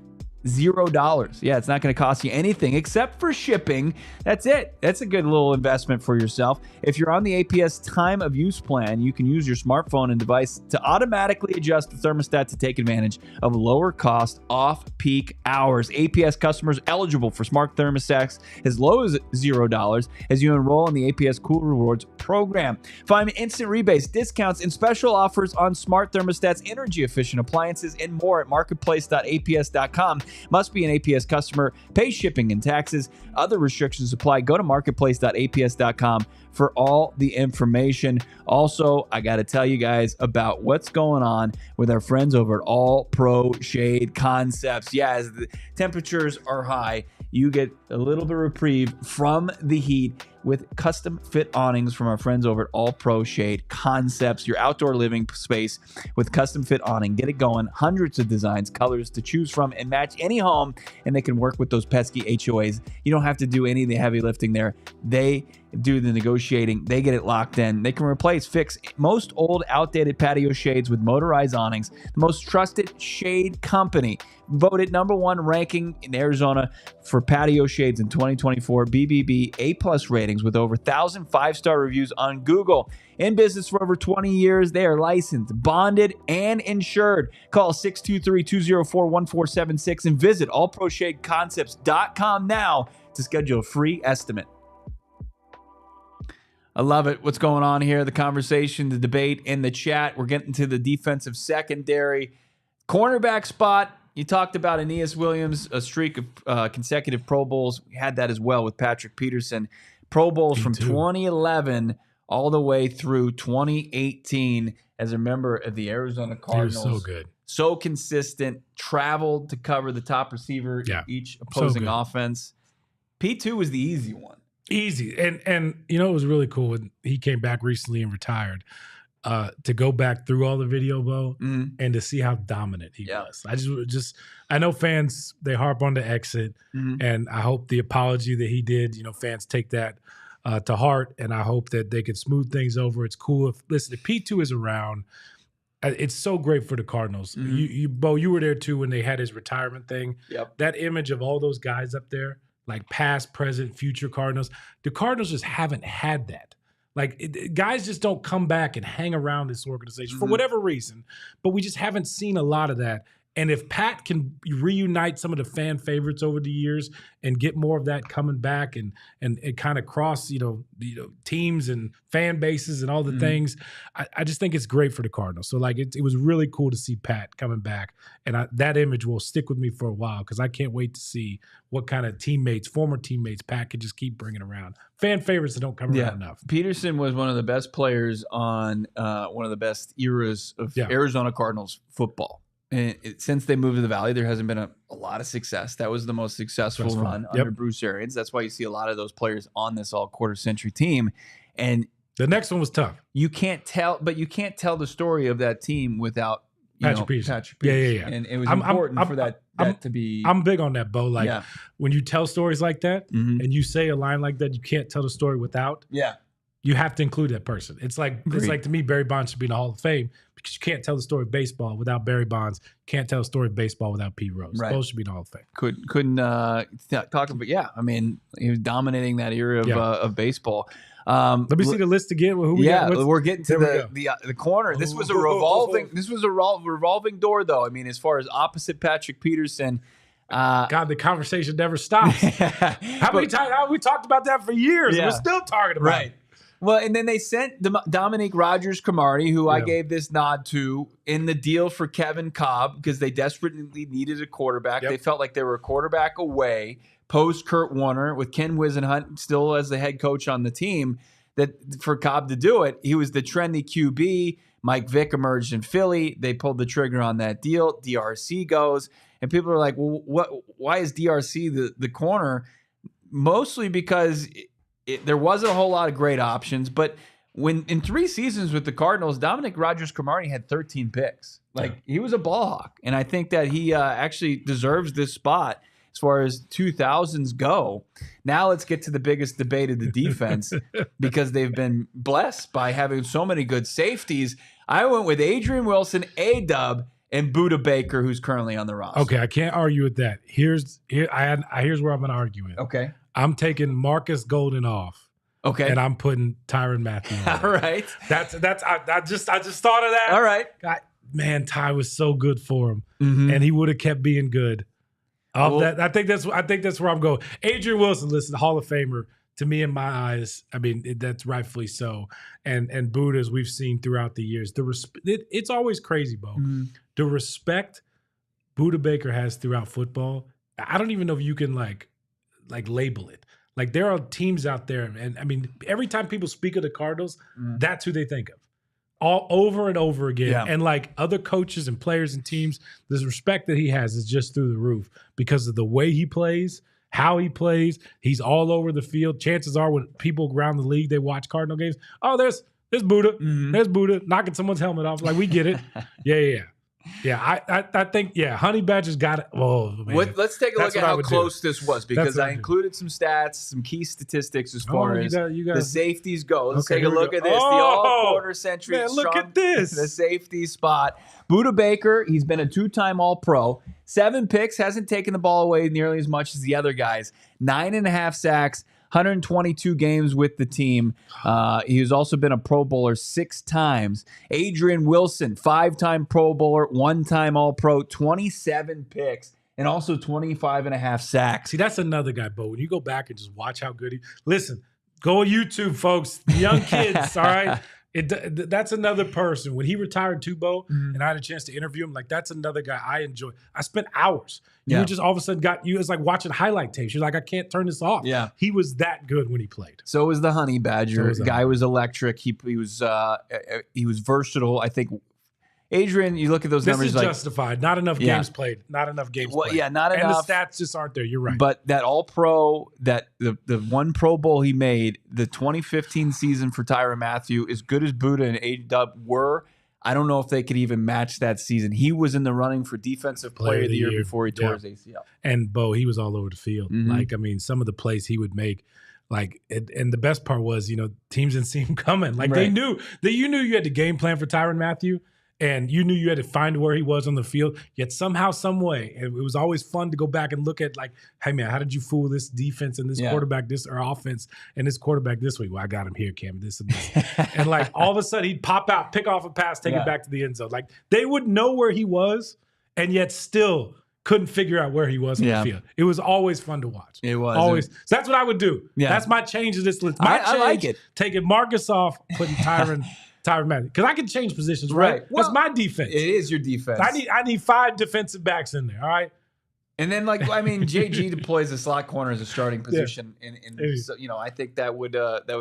$0. Yeah, it's not going to cost you anything except for shipping. That's it. That's a good little investment for yourself. If you're on the APS time of use plan, you can use your smartphone and device to automatically adjust the thermostat to take advantage of lower cost off-peak hours. APS customers eligible for smart thermostats as low as $0 as you enroll in the APS Cool Rewards program. Find instant rebates, discounts, and special offers on smart thermostats, energy-efficient appliances, and more at marketplace.aps.com. Must be an APS customer. Pay shipping and taxes. Other restrictions apply. Go to marketplace.aps.com for all the information. Also, I got to tell you guys about what's going on with our friends over at All Pro Shade Concepts. Yeah, as the temperatures are high, you get a little bit of reprieve from the heat with custom fit awnings from our friends over at All Pro Shade Concepts, your outdoor living space with custom fit awning. Get it going. Hundreds of designs, colors to choose from and match any home, and they can work with those pesky HOAs. You don't have to do any of the heavy lifting there. They do the negotiating. They get it locked in. They can fix most old, outdated patio shades with motorized awnings. The most trusted shade company. Voted #1 ranking in Arizona for patio shades in 2024. BBB A+ ratings with over 1,000 5-star reviews on Google. In business for over 20 years, they are licensed, bonded, and insured. Call 623-204-1476 and visit allproshadeconcepts.com now to schedule a free estimate. I love it. What's going on here? The conversation, the debate in the chat. We're getting to the defensive secondary. Cornerback spot. You talked about Aeneas Williams, a streak of consecutive Pro Bowls. We had that as well with Patrick Peterson. Pro Bowls from 2011 all the way through 2018 as a member of the Arizona Cardinals. He was so good. So consistent. Traveled to cover the top receiver each opposing offense. P2 was the easy one. Easy. And you know, it was really cool when he came back recently and retired, to go back through all the video, Bo, and to see how dominant he was. I know fans, they harp on the exit, and I hope the apology that he did, you know, fans take that to heart, and I hope that they can smooth things over. It's cool. If P2 is around, it's so great for the Cardinals. Bo, you were there too when they had his retirement thing. Yep. That image of all those guys up there, like past, present, future Cardinals. The Cardinals just haven't had that. Like, guys just don't come back and hang around this organization for whatever reason, but we just haven't seen a lot of that. And if Pat can reunite some of the fan favorites over the years and get more of that coming back and kind of cross, you know, teams and fan bases and all the things, I just think it's great for the Cardinals. So, like, it was really cool to see Pat coming back. And that image will stick with me for a while because I can't wait to see what kind of former teammates, Pat can just keep bringing around. Fan favorites that don't come around enough. Peterson was one of the best players on one of the best eras of Arizona Cardinals football. And since they moved to the Valley, there hasn't been a lot of success. That was the most successful run under Bruce Arians. That's why you see a lot of those players on this all-quarter-century team. And the next one was tough. You can't tell the story of that team without Patrick Peterson. Yeah. And it was important for that to be. I'm big on that, Bo. Like, when you tell stories like that and you say a line like that, you can't tell the story without. Yeah. You have to include that person. It's like to me, Barry Bonds should be in the Hall of Fame because you can't tell the story of baseball without Barry Bonds. Can't tell the story of baseball without Pete Rose. Right. Both should be in the Hall of Fame. Couldn't talk about. I mean, he was dominating that era of baseball. Let me see the list again. Who we got? We're getting to the corner. This was a revolving. This was a revolving door, though. I mean, as far as opposite Patrick Peterson. God, the conversation never stops. How many times have we talked about that for years? We're still talking about it. Well, and then they sent Dominique Rodgers-Cromartie, who I gave this nod to, in the deal for Kevin Cobb because they desperately needed a quarterback. They felt like they were a quarterback away post Kurt Warner with Ken Wisenhunt still as the head coach on the team. That for Cobb to do it, he was the trendy QB. Mike Vick emerged in Philly. They pulled the trigger on that deal. DRC goes, and people are like, "Well, why is DRC the corner?" Mostly because there wasn't a whole lot of great options, but when in 3 seasons with the Cardinals, Dominic Rodgers-Cromartie had 13 picks. He was a ball hawk, and I think that he actually deserves this spot as far as 2000s go. Now let's get to the biggest debate of the defense because they've been blessed by having so many good safeties. I went with Adrian Wilson, A-Dub, and Budda Baker, who's currently on the roster. Okay, I can't argue with that. Here's where I'm going to argue with. Okay. I'm taking Marcus Golden off. Okay. And I'm putting Tyrann Mathieu on. All right. I just thought of that. All right. God, man, Ty was so good for him. And he would have kept being good. I think that's where I'm going. Adrian Wilson, listen, Hall of Famer. To me, in my eyes, I mean, that's rightfully so. And Budda, as we've seen throughout the years, it's always crazy, Bo. The respect Budda Baker has throughout football, I don't even know if you can like label it. Like there are teams out there, and I mean, every time people speak of the Cardinals, that's who they think of. All over and over again. Yeah. And like other coaches and players and teams, this respect that he has is just through the roof because of the way he plays, how he plays. He's all over the field. Chances are when people around the league, they watch Cardinal games, oh, there's Buddha. There's Buddha knocking someone's helmet off. Like, we get it. Yeah. Yeah, I think, Honey Badger's got it. Oh, man. Let's take a look at how close this was, because I included some stats, some key statistics as far as the safeties go. Let's take a look at this. The all-quarter century. Man, look at this. The safety spot. Buddha Baker, he's been a 2-time All-Pro. 7 picks, hasn't taken the ball away nearly as much as the other guys. 9.5 sacks. 122 games with the team. He has also been a Pro Bowler 6 times. Adrian Wilson, 5-time Pro Bowler, 1-time All-Pro, 27 picks, and also 25.5 sacks. See, that's another guy, Bo. When you go back and just watch how good he... Listen, go on YouTube, folks. Young kids, all right? That's another person. When he retired too, Bo, and I had a chance to interview him, like, that's another guy I enjoy. I spent hours. You just all of a sudden it's like watching highlight tapes. You're like, I can't turn this off. Yeah. He was that good when he played. So was the Honey Badger. The guy was electric. He was versatile. I think, Adrian, you look at those numbers. This is justified. Not enough games played. Not enough games played. Yeah, not enough. And the stats just aren't there. You're right. But that All-Pro, that the one Pro Bowl he made, the 2015 season for Tyrann Mathieu, as good as Buddha and A-Dub were, I don't know if they could even match that season. He was in the running for Defensive Player of the Year before he tore his ACL. And, Bo, he was all over the field. Like, I mean, some of the plays he would make, like, and the best part was, teams didn't see him coming. Like, they knew that you knew you had the game plan for Tyrann Mathieu, and you knew you had to find where he was on the field, yet somehow, some way, it was always fun to go back and look at, like, hey, man, how did you fool this defense and this quarterback or offense and this quarterback this week? Well, I got him here, Cam, this and this. And, like, all of a sudden, he'd pop out, pick off a pass, take it back to the end zone. Like, they would know where he was and yet still couldn't figure out where he was on the field. It was always fun to watch. It was. Always. So that's what I would do. Yeah. That's my change of this list. I like it. Taking Marcus off, putting Tyrann Mathieu, because I can change positions, right? Well, that's my defense. It is your defense. I need 5 defensive backs in there, all right? And then, like, I mean, JG deploys the slot corner as a starting position, and so, I think that would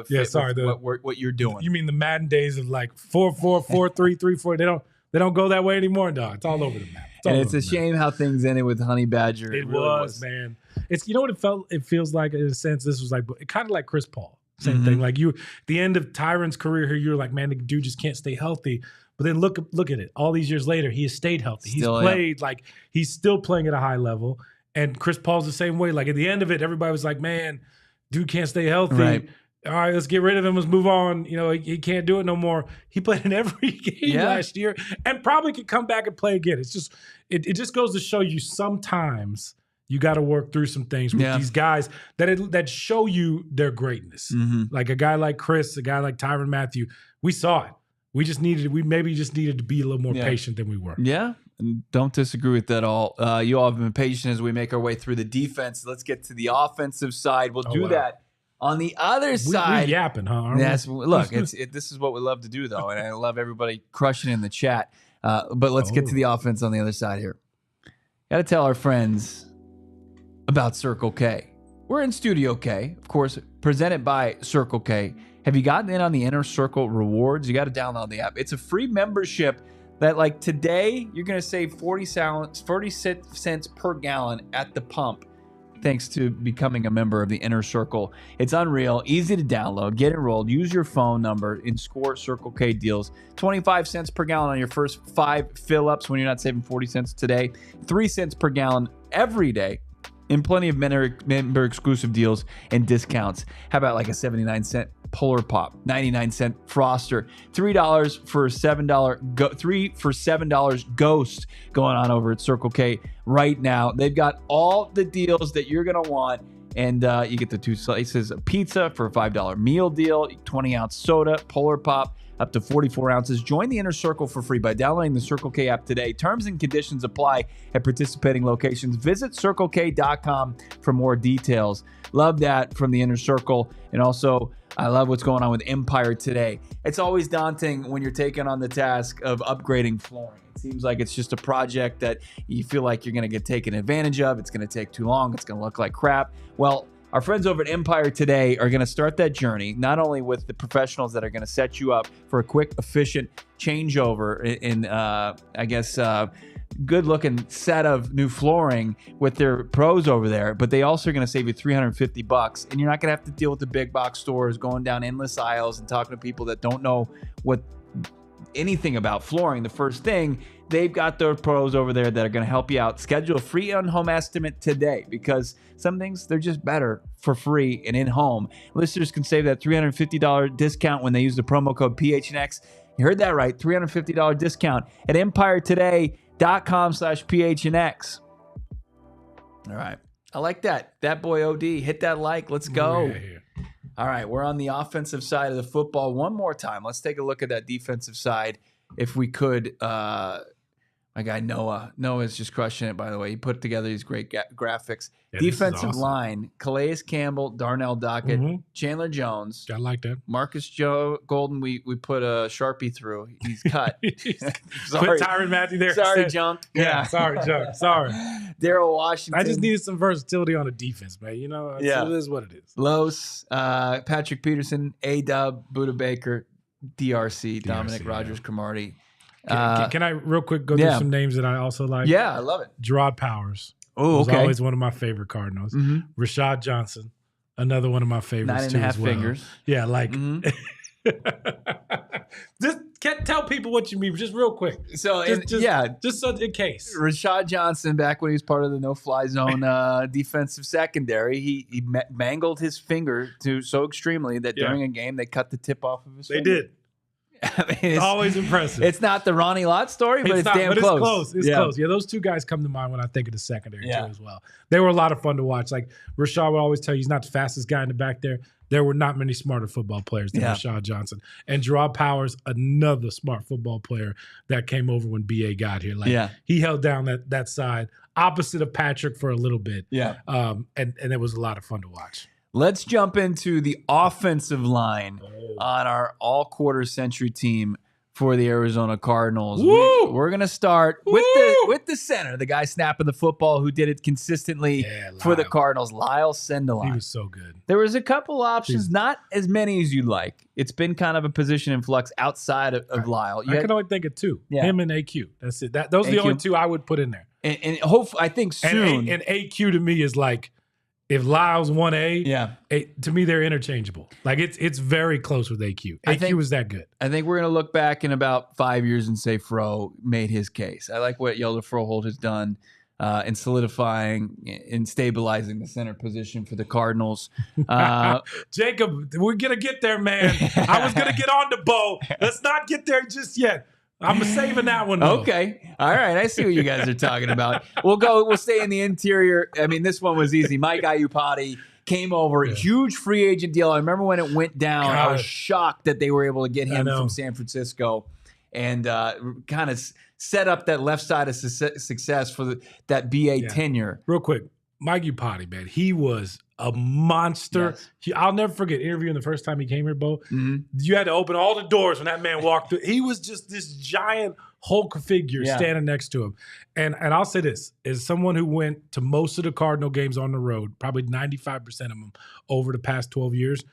fit what you're doing. You mean the Madden days of like 4-4, 4-3, 3-4? They don't go that way anymore, dog. It's all over the map. It's a shame how things ended with Honey Badger. It really was, man. It's what it feels like in a sense. This was like kind of like Chris Paul. Same thing. Like the end of Tyrann's career here, you're like, man, the dude just can't stay healthy. But then look at it. All these years later, he has stayed healthy. He's played like he's still playing at a high level. And Chris Paul's the same way. Like at the end of it, everybody was like, man, dude can't stay healthy. Right. All right, let's get rid of him. Let's move on. He can't do it no more. He played in every game last year and probably could come back and play again. It's just it just goes to show you sometimes you got to work through some things with these guys that show you their greatness. Like a guy like Chris, a guy like Tyrann Mathieu. We saw it. We maybe just needed to be a little more patient than we were. Yeah. Don't disagree with that at all. You all have been patient as we make our way through the defense. Let's get to the offensive side. We'll do that. On the other side, we yapping, huh? Yes. Look, this is what we love to do, though, and I love everybody crushing in the chat. But let's get to the offense on the other side here. Got to tell our friends about Circle K. We're in Studio K, of course, presented by Circle K. Have you gotten in on the Inner Circle rewards? You got to download the app. It's a free membership that, like, today you're going to save 46 cents per gallon at the pump, thanks to becoming a member of the Inner Circle. It's unreal, easy to download, get enrolled, use your phone number, and score Circle K deals. 25 cents per gallon on your first 5 fill-ups when you're not saving 40 cents today. 3 cents per gallon every day. And plenty of member exclusive deals and discounts. How about like a 79-cent Polar Pop, 99-cent Froster, $3 for $7 3 for $7 Ghost going on over at Circle K right now. They've got all the deals that you're gonna want, and you get the 2 slices of pizza for a $5 meal deal, 20-ounce soda, Polar Pop, up to 44 ounces. Join the Inner Circle for free by downloading the Circle K app today. Terms and conditions apply at participating locations. Visit CircleK.com for more details. Love that from the Inner Circle. And also, I love what's going on with Empire today. It's always daunting when you're taking on the task of upgrading flooring. It seems like it's just a project that you feel like you're going to get taken advantage of. It's going to take too long. It's going to look like crap. Well, Our friends over at Empire Today are going to start that journey, not only with the professionals that are going to set you up for a quick, efficient changeover in good-looking set of new flooring with their pros over there, but they also are going to save you $350, and you're not going to have to deal with the big box stores going down endless aisles and talking to people that don't know anything about flooring. The first thing, they've got their pros over there that are going to help you out. Schedule a free in-home estimate today, because some things, they're just better for free and in-home. Listeners can save that $350 discount when they use the promo code PHNX. You heard that right, $350 discount at empiretoday.com/PHNX. All right. I like that. That boy OD. Hit that like. Let's go. Yeah. All right. We're on the offensive side of the football one more time. Let's take a look at that defensive side if we could. My guy Noah. Noah's just crushing it, by the way. He put together these great graphics. Yeah, defensive awesome. line, Calais Campbell, Darnell Dockett, Chandler Jones. I like that. Marcus Golden, we put a Sharpie through. He's cut. Put Tyrann Matthew there. Sorry, Junk. Yeah, sorry, Junk. Sorry. Daryl Washington. I just needed some versatility on the defense, man. You know, it is what it is. Los, Patrick Peterson, A-Dub, Buda Baker, DRC, Dominic Rogers-Cromartie. Can I real quick go through some names that I also like? Yeah, I love it. Gerard Powers. Oh, okay. Was always one of my favorite Cardinals. Rashad Johnson, another one of my favorites. 9.5 as well. fingers. Yeah, like just can't tell people what you mean, just real quick. So just so in case. Rashad Johnson, back when he was part of the no-fly zone defensive secondary, he mangled his finger so extremely that during a game they cut the tip off of his finger. They did. I mean, it's always impressive. It's not the Ronnie Lott story, but it's damn close. It's close. It's close. Yeah, those two guys come to mind when I think of the secondary too as well. They were a lot of fun to watch. Like Rashad would always tell you, he's not the fastest guy in the back there. There were not many smarter football players than Rashad Johnson. And Gerard Powers, another smart football player that came over when BA got here. Like he held down that side, opposite of Patrick for a little bit. Yeah. And it was a lot of fun to watch. Let's jump into the offensive line on our all-quarter century team for the Arizona Cardinals. We're going to start with the center, the guy snapping the football who did it consistently for the Cardinals, Lyle Sendeline. He was so good. There was a couple options, not as many as you'd like. It's been kind of a position in flux outside of Lyle. I can only think of two, him and AQ. That's it. Those are the only two I would put in there. And hopefully, I think soon. And AQ to me is like, if Lyle's 1A, to me they're interchangeable. Like it's very close with AQ. AQ was that good. I think we're gonna look back in about 5 years and say Fro made his case. I like what Yelder Froholt has done in solidifying and stabilizing the center position for the Cardinals. Jacob, we're gonna get there, man. I was gonna get on the boat. Let's not get there just yet. I'm saving that one, though. Okay. All right. I see what you guys are talking about. We'll stay in the interior. I mean, this one was easy. Mike Iupati came over. Huge free agent deal. I remember when it went down, I was shocked that they were able to get him from San Francisco and kind of set up that left side of success for that BA tenure. Real quick, Mike Iupati, man, he was a monster. Yes. I'll never forget interviewing the first time he came here, Bo. You had to open all the doors when that man walked through. He was just this giant Hulk figure standing next to him. And I'll say this, as someone who went to most of the Cardinal games on the road, probably 95% of them over the past 12 years,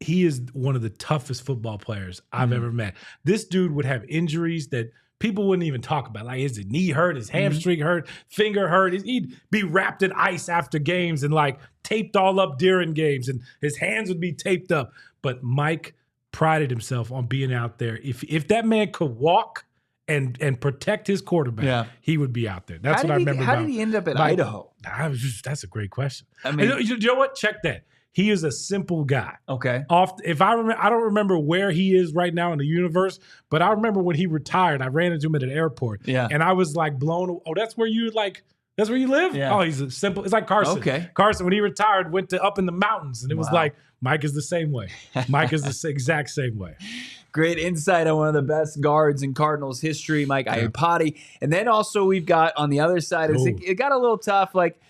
he is one of the toughest football players I've ever met. This dude would have injuries that people wouldn't even talk about. Like, is his knee hurt? His hamstring hurt? Finger hurt? He'd be wrapped in ice after games and like taped all up during games, and his hands would be taped up. But Mike prided himself on being out there. If that man could walk and protect his quarterback, he would be out there. That's what I remember. How did he end up at Mike, Idaho? That's a great question. I mean, you know what? Check that. He is a simple guy. Okay. If I remember, I don't remember where he is right now in the universe, but I remember when he retired, I ran into him at an airport. Yeah. And I was like blown. Oh, that's where you live? Yeah. Oh, he's a simple. It's like Carson. Okay. Carson, when he retired, went to up in the mountains, and it was like Mike is the same way. Mike is the exact same way. Great insight on one of the best guards in Cardinals history, Mike Iupati. And then also we've got on the other side, it got a little tough. Like,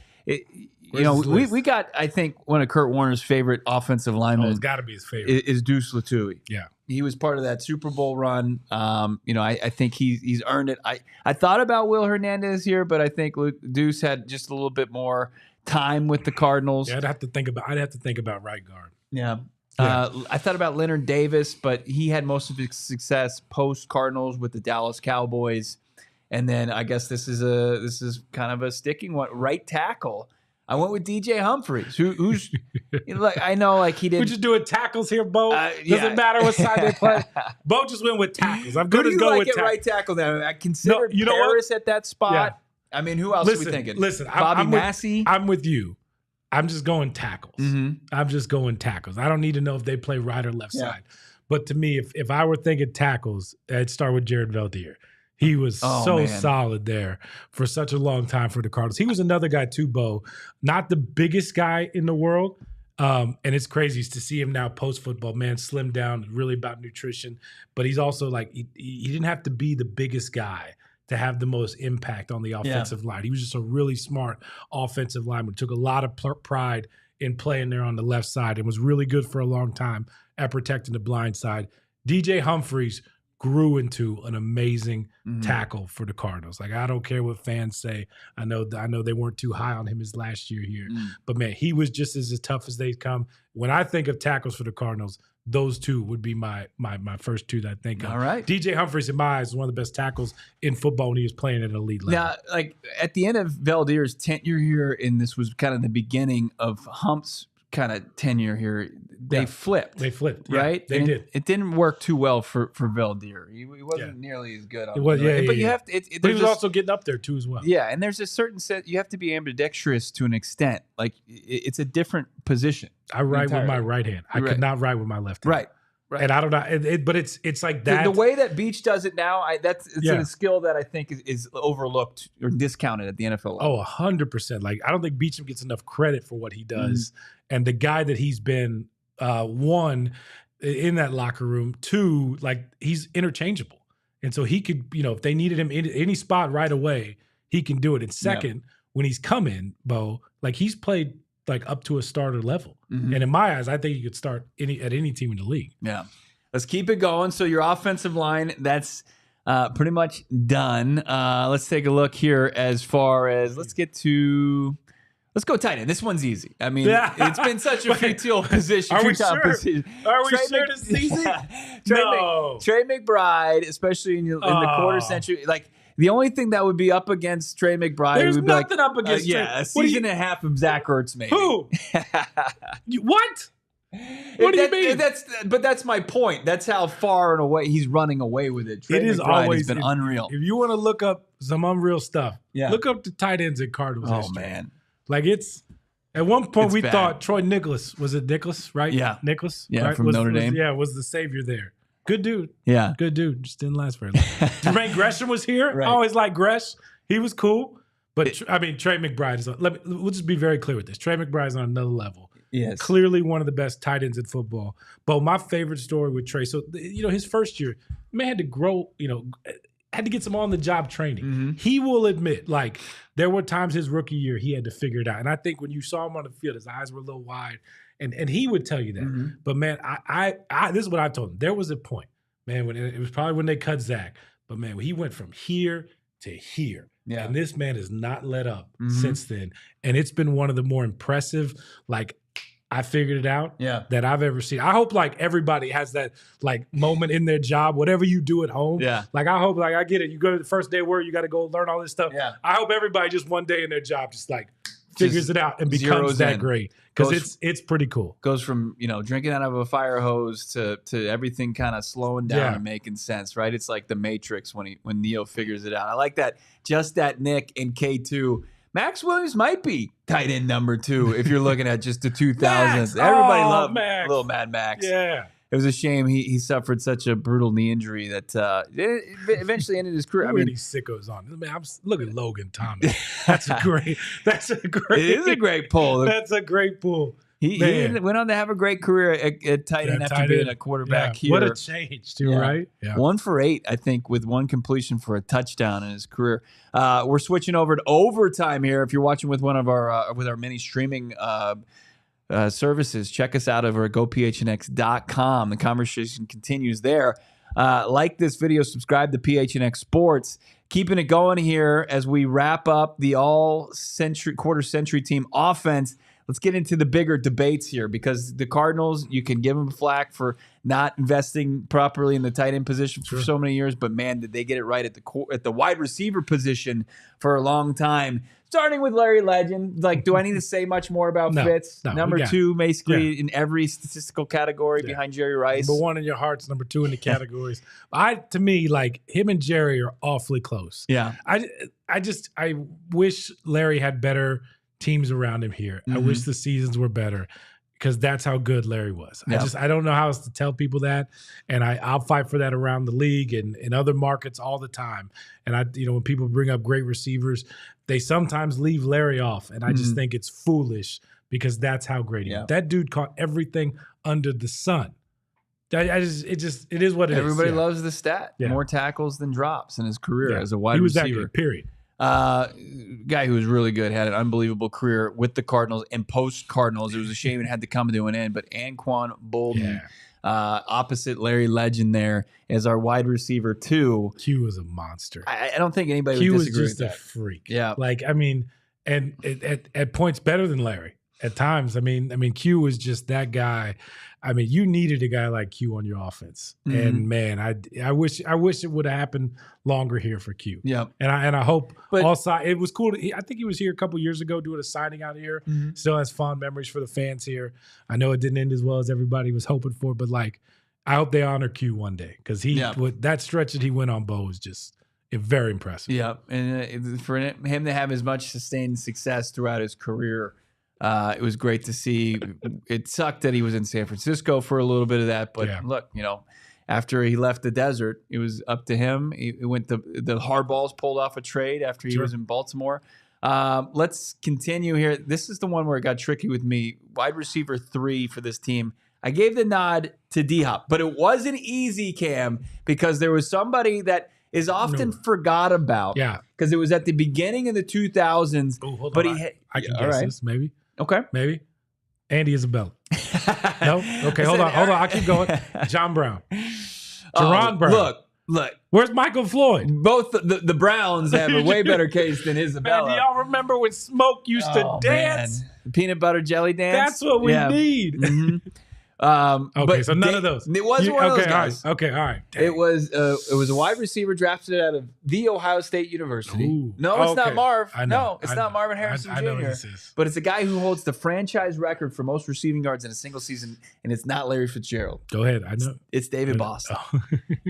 we got, I think, one of Kurt Warner's favorite offensive linemen. It's got to be his favorite. Is Deuce Latui. Yeah. He was part of that Super Bowl run. I think he's earned it. I thought about Will Hernandez here, but I think Deuce had just a little bit more time with the Cardinals. Yeah, I'd have to think about right guard. Yeah. I thought about Leonard Davis, but he had most of his success post Cardinals with the Dallas Cowboys. And then I guess this is kind of a sticking one. Right tackle. I went with DJ Humphries, who's like, I know, like he didn't. We're just doing tackles here, Bo. Doesn't matter what side they play. Bo just went with tackles. I'm going to go with tackles. Right tackle now. I considered Paris at that spot. Yeah. I mean, who else are we thinking? Listen, Bobby Massey. I'm with you. I'm just going tackles. I'm just going tackles. I don't need to know if they play right or left side. But to me, if I were thinking tackles, I'd start with Jared Veldheer. He was solid there for such a long time for the Cardinals. He was another guy too, Bo. Not the biggest guy in the world. And it's crazy to see him now post-football. Man, slimmed down, really about nutrition. But he's also like, he didn't have to be the biggest guy to have the most impact on the offensive line. He was just a really smart offensive lineman. Took a lot of pride in playing there on the left side and was really good for a long time at protecting the blind side. DJ Humphries grew into an amazing tackle for the Cardinals. Like, I don't care what fans say. I know they weren't too high on him his last year here. But, man, he was just as tough as they come. When I think of tackles for the Cardinals, those two would be my first two that I think of. All right. DJ Humphries, in my eyes, is one of the best tackles in football when he was playing at an elite level. Now, like, at the end of Veldheer's tenure here, and this was kind of the beginning of Hump's kind of tenure here, they flipped. They flipped, right? They did. It didn't work too well for Veldheer. He wasn't nearly as good. It was, but you have to. But he was also getting up there too as well. Yeah, and there's a certain set. You have to be ambidextrous to an extent. Like, it's a different position. I write with my right hand. I could not write with my left hand. Right. And I don't know, but it's like that. The way that Beach does it now, it's a skill that I think is overlooked or discounted at the NFL level. Oh, 100%. Like, I don't think Beacham gets enough credit for what he does. And the guy that he's been, one, in that locker room, two, like, he's interchangeable. And so he could, if they needed him in any spot right away, he can do it. And second, when he's come in, Bo, like, he's played like up to a starter level. And in my eyes, I think you could start at any team in the league. Yeah. Let's keep it going. So your offensive line, that's pretty much done. Let's take a look here as far as let's go tight end. This one's easy. I mean, it's been such a futile position. Are we sure? Position. Are we sure this is easy? No. Trey McBride, especially in the quarter century, like, the only thing that would be up against Trey McBride would be nothing up against Trey. A season and a half of Zach Ertz, maybe. Who? What? What do you mean? That's my point. That's how far and away he's running away with it. Trey McBride has been unreal. If you want to look up some unreal stuff, look up the tight ends in Cardinals history. Man. Like, it's at one point we thought Troy Nicholas, was it Nicholas, right? Yeah. Nicholas? Yeah, right? from Notre Dame. Was the savior there. Good dude. Yeah. Good dude. Just didn't last very long. Jermaine Gresham was here. Right. I always liked Gresh. He was cool. But, Trey McBride is we'll just be very clear with this. Trey McBride is on another level. Yes. Clearly one of the best tight ends in football. But my favorite story with Trey, so, his first year, man had to grow, had to get some on-the-job training. He will admit, like, there were times his rookie year he had to figure it out. And I think when you saw him on the field, his eyes were a little wide. And he would tell you that. But, man, I this is what I told him. There was a point, man, when it was probably when they cut Zach. But, man, he went from here to here. Yeah. And this man has not let up since then. And it's been one of the more impressive, like, I figured it out that I've ever seen. I hope, like, everybody has that, like, moment in their job, whatever you do at home. Yeah. Like, I hope, like, I get it. You go to the first day of work, you got to go learn all this stuff. Yeah. I hope everybody just one day in their job just, like, figures it out and becomes that great. Because it's pretty cool. Goes from, drinking out of a fire hose to everything kind of slowing down and making sense, right? It's like the Matrix when Neo figures it out. I like that. Just that Nick in K2. Max Williams might be tight end number 2 if you're looking at just the 2000s. Everybody loved Max. Little Mad Max. Yeah. It was a shame he suffered such a brutal knee injury that it eventually ended his career. I mean, these sickos on. Look at Logan Thomas. That's a great. It is a great pull. That's a great pull. He went on to have a great career at tight end after being a quarterback here. What a change, too, right? Yeah. 1 for 8, I think, with 1 completion for a touchdown in his career. We're switching over to overtime here. If you're watching with one of our with our many streaming services, check us out over at gophnx.com. The conversation continues there. Like this video, subscribe to PHNX Sports. Keeping it going here as we wrap up the quarter century team offense. Let's get into the bigger debates here, because the Cardinals, you can give them flack for not investing properly in the tight end position for so many years, but man, did they get it right at the wide receiver position for a long time. Starting with Larry Legend, like, do I need to say much more about Fitz? No, number 2, basically in every statistical category behind Jerry Rice. Number 1 in your hearts, number 2 in the categories. To me, like, him and Jerry are awfully close. Yeah, I wish Larry had better teams around him here. I wish the seasons were better, because that's how good Larry was. Yeah. I don't know how else to tell people that, and I'll fight for that around the league and in other markets all the time. And when people bring up great receivers, they sometimes leave Larry off, and I just think it's foolish, because that's how great he was. That dude caught everything under the sun. It is what it is. Everybody loves the stat. Yeah. More tackles than drops in his career as a wide receiver. He was that good, period. Guy who was really good, had an unbelievable career with the Cardinals and post-Cardinals. It was a shame it had to come to an end, but Anquan Bolden, opposite Larry Legend there, as our wide receiver 2. Q was a monster. I don't think anybody would disagree with that. Q was just a freak. Yeah. Like, I mean, and at points better than Larry. At times, I mean, Q was just that guy. I mean, you needed a guy like Q on your offense, and man, I wish it would have happened longer here for Q. Yeah, and I hope it was cool. I think he was here a couple years ago doing a signing out here. Still has fond memories for the fans here. I know it didn't end as well as everybody was hoping for, but like, I hope they honor Q one day, because with that stretch that he went on Bo was just very impressive. Yeah, and for him to have as much sustained success throughout his career. It was great to see. It sucked that he was in San Francisco for a little bit of that, but look, after he left the desert, it was up to him. He went the hardballs pulled off a trade after he was in Baltimore. Let's continue here. This is the one where it got tricky with me. Wide receiver 3 for this team. I gave the nod to D-Hop, but it wasn't easy, Cam, because there was somebody that is often forgot about. Yeah, because it was at the beginning of the 2000s. Oh, hold but on. I can guess this, maybe. Okay. Maybe. Andy Isabella. No? Okay, hold on. I keep going. John Brown. Jerron Brown. Look. Where's Michael Floyd? Both the Browns have a way better case than Isabella. Man, do y'all remember when Smoke used to dance? Man. Peanut butter jelly dance? That's what we need. Okay, so none of those. It wasn't one of those guys. All right. Dang. It was a wide receiver drafted out of the Ohio State University. Ooh. No, it's not Marv. No, it's not Marvin Harrison Jr. I know what this is. But it's a guy who holds the franchise record for most receiving yards in a single season, and it's not Larry Fitzgerald. Go ahead. I know. It's David Boston. Oh.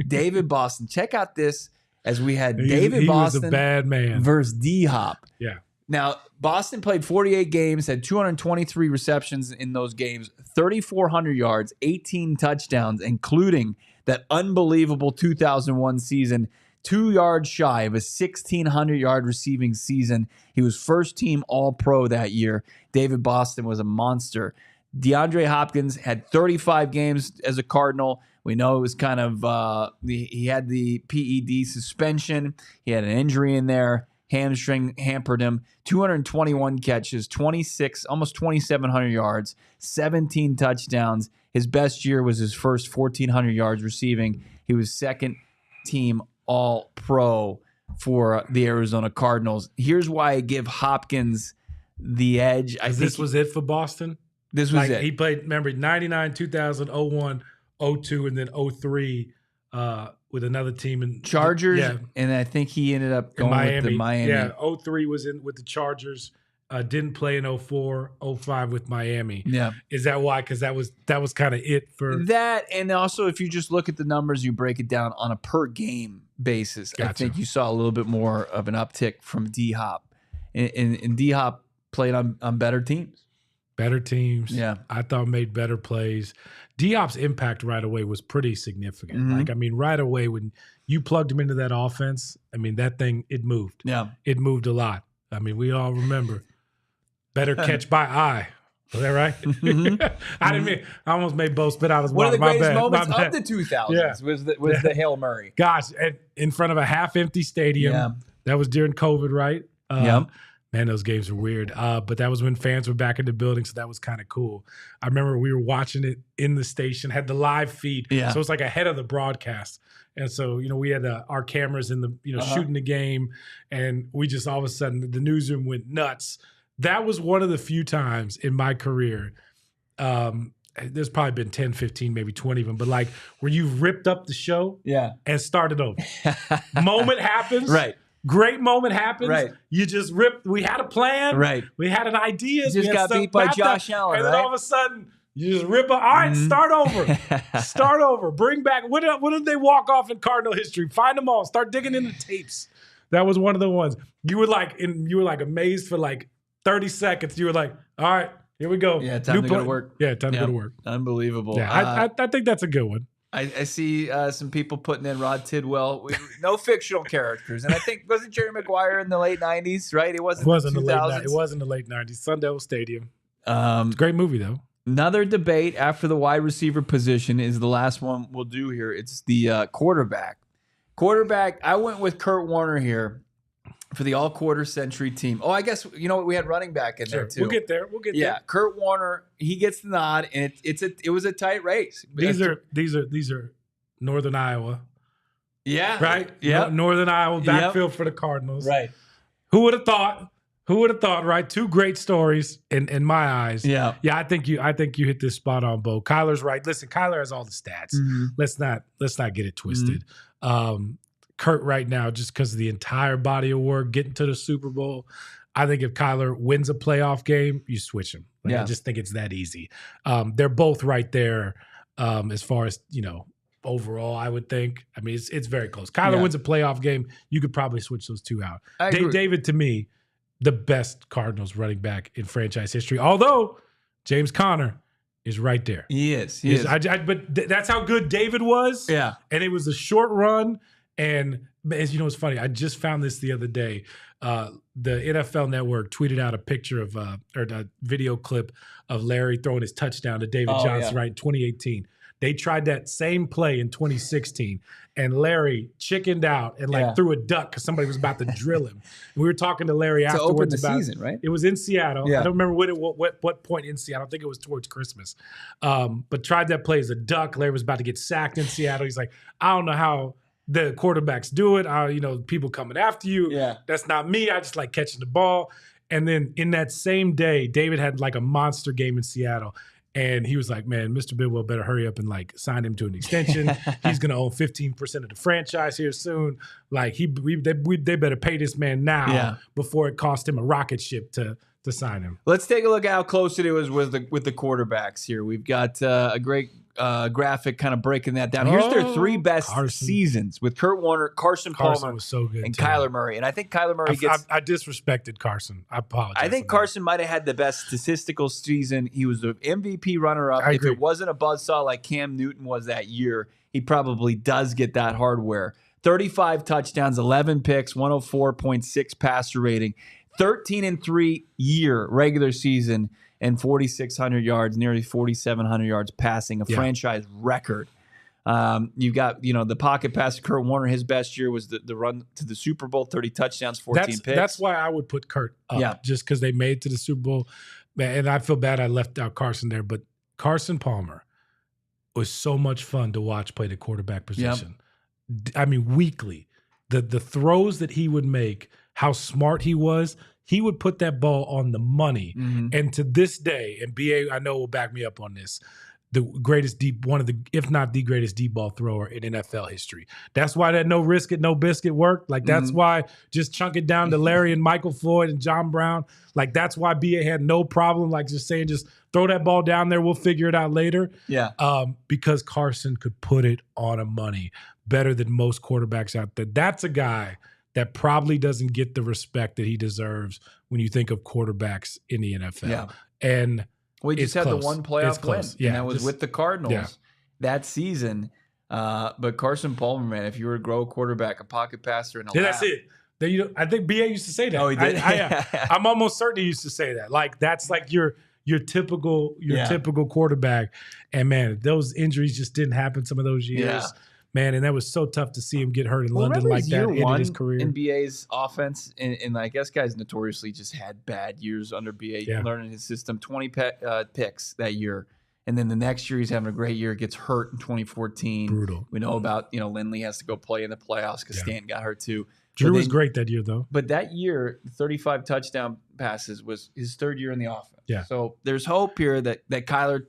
David Boston. Check out this as we had Boston. He was a bad man versus D-Hop. Yeah. Now, Boston played 48 games, had 223 receptions in those games, 3,400 yards, 18 touchdowns, including that unbelievable 2001 season, 2 yards shy of a 1,600-yard receiving season. He was first-team All-Pro that year. David Boston was a monster. DeAndre Hopkins had 35 games as a Cardinal. We know it was kind of he had the PED suspension. He had an injury in there. Hamstring hampered him. 221 catches, almost 2,700 yards, 17 touchdowns. His best year was his first 1,400 yards receiving. He was second team All-Pro for the Arizona Cardinals. Here's why I give Hopkins the edge. I think this was it for Boston? This was it. He played, remember, 99, 2000, 01, 02, and then 03 with another team in Chargers, and I think he ended up going with the Miami. Yeah, 03 was in with the Chargers. Didn't play in 04, 05 with Miami. Yeah. Is that why? Because that was kind of it for that. And also, if you just look at the numbers, you break it down on a per game basis. Gotcha. I think you saw a little bit more of an uptick from D-Hop. And D-Hop played on better teams. Better teams. Yeah. I thought made better plays. D-Hop's impact right away was pretty significant. Mm-hmm. Like, I mean, right away when you plugged him into that offense, I mean, that thing, it moved. Yeah. It moved a lot. I mean, we all remember. Better catch by eye. Was that right? Mm-hmm. I almost made Bo spit out his water. One of the greatest moments of the 2000s was the Hail Murray. Gosh, in front of a half-empty stadium. Yeah. That was during COVID, right? Man, those games were weird. But that was when fans were back in the building, so that was kind of cool. I remember we were watching it in the station, had the live feed. Yeah. So it was like ahead of the broadcast. And so, we had our cameras in the, shooting the game. And we just all of a sudden, the newsroom went nuts. That was one of the few times in my career, there's probably been 10, 15, maybe 20 of them, but like where you've ripped up the show and started over. Moment happens. Right. Great moment happens. Right. You just ripped. We had a plan. Right. We had an idea. You just got beat by Josh Allen, and then all of a sudden, you just rip up. All right, start over. Start over. Bring back. What did they walk off in Cardinal history? Find them all. Start digging into tapes. That was one of the ones. You were like amazed for like 30 seconds. You were like, all right, here we go. Yeah, time to go to work. Yeah, time to go to work. Unbelievable. Yeah, I think that's a good one. I see some people putting in Rod Tidwell. No fictional characters, and I think wasn't Jerry Maguire in the late '90s, right? It wasn't the 2000s. It wasn't the late '90s. Sun Devil Stadium. It's a great movie though. Another debate after the wide receiver position is the last one we'll do here. It's the quarterback. Quarterback. I went with Kurt Warner here for the all-quarter century team. Oh, I guess we had running back in there too. We'll get there. Yeah, Kurt Warner, he gets the nod, and it was a tight race. These are Northern Iowa. Yeah. Right? Yeah. Northern Iowa backfield for the Cardinals. Right. Who would have thought? Right? Two great stories in my eyes. Yeah. Yeah, I think you hit this spot on, Bo. Kyler's right. Listen, Kyler has all the stats. Mm-hmm. Let's not get it twisted. Kurt right now, just because of the entire body of work, getting to the Super Bowl, I think if Kyler wins a playoff game, you switch him. I just think it's that easy. They're both right there as far as, overall, I would think. I mean, it's very close. Kyler wins a playoff game, you could probably switch those two out. David, to me, the best Cardinals running back in franchise history, although James Conner is right there. He is. But that's how good David was. Yeah. And it was a short run. And as you know, it's funny. I just found this the other day. The NFL Network tweeted out a picture of or a video clip of Larry throwing his touchdown to David Johnson right in 2018. They tried that same play in 2016, and Larry chickened out and threw a duck because somebody was about to drill him. And we were talking to Larry afterwards open the about season, right? It was in Seattle. Yeah. I don't remember what point in Seattle. I think it was towards Christmas. But tried that play as a duck. Larry was about to get sacked in Seattle. He's like, I don't know how the quarterbacks do it. People coming after you. Yeah. That's not me. I just like catching the ball. And then in that same day, David had like a monster game in Seattle. And he was like, man, Mr. Bidwell better hurry up and like sign him to an extension. He's going to own 15% of the franchise here soon. Like they better pay this man now before it cost him a rocket ship to sign him. Let's take a look at how close it was with the quarterbacks here. We've got a great graphic kind of breaking that down. Here's their three best seasons with Kurt Warner, Carson Palmer, was so good and too. Kyler Murray. And I think Kyler Murray I disrespected Carson. I apologize. I think Carson might have had the best statistical season. He was the MVP runner-up. If it wasn't a buzzsaw like Cam Newton was that year, he probably does get that hardware. 35 touchdowns, 11 picks, 104.6 passer rating, 13-3 year regular season, and 4,600 yards, nearly 4,700 yards passing, a franchise record. You've got, the pocket pass. Kurt Warner, his best year was the run to the Super Bowl, 30 touchdowns, 14 picks. That's why I would put Kurt up, just because they made it to the Super Bowl. And I feel bad I left out Carson there, but Carson Palmer was so much fun to watch play the quarterback position. I mean, weekly, the throws that he would make, how smart he was. He would put that ball on the money. Mm-hmm. And to this day, and BA, I know will back me up on this, the greatest if not the greatest deep ball thrower in NFL history. That's why that no risk it, no biscuit worked. Like, that's why just chunk it down to Larry and Michael Floyd and John Brown. Like, that's why BA had no problem, like, just saying, just throw that ball down there. We'll figure it out later. Yeah. Because Carson could put it on a money better than most quarterbacks out there. That's a guy that probably doesn't get the respect that he deserves when you think of quarterbacks in the NFL. Yeah. And we just had close. the one playoff win, and that was with the Cardinals that season. But Carson Palmer, man, if you were to grow a quarterback, a pocket passer, and a that's it. I think BA used to say that. Oh, he did? I'm almost certain he used to say that. Like, that's like your typical quarterback. And, man, those injuries just didn't happen some of those years. Yeah. man, and that was so tough to see him get hurt in London like that, ended his career. In BA's offense, and I guess guys notoriously just had bad years under BA, learning his system. 20 picks that year, and then the next year he's having a great year. Gets hurt in 2014. Brutal. We know about Lindley has to go play in the playoffs because Stanton got hurt too. Drew was great that year though. But that year, 35 touchdown passes was his third year in the offense. Yeah. So there's hope here that Kyler,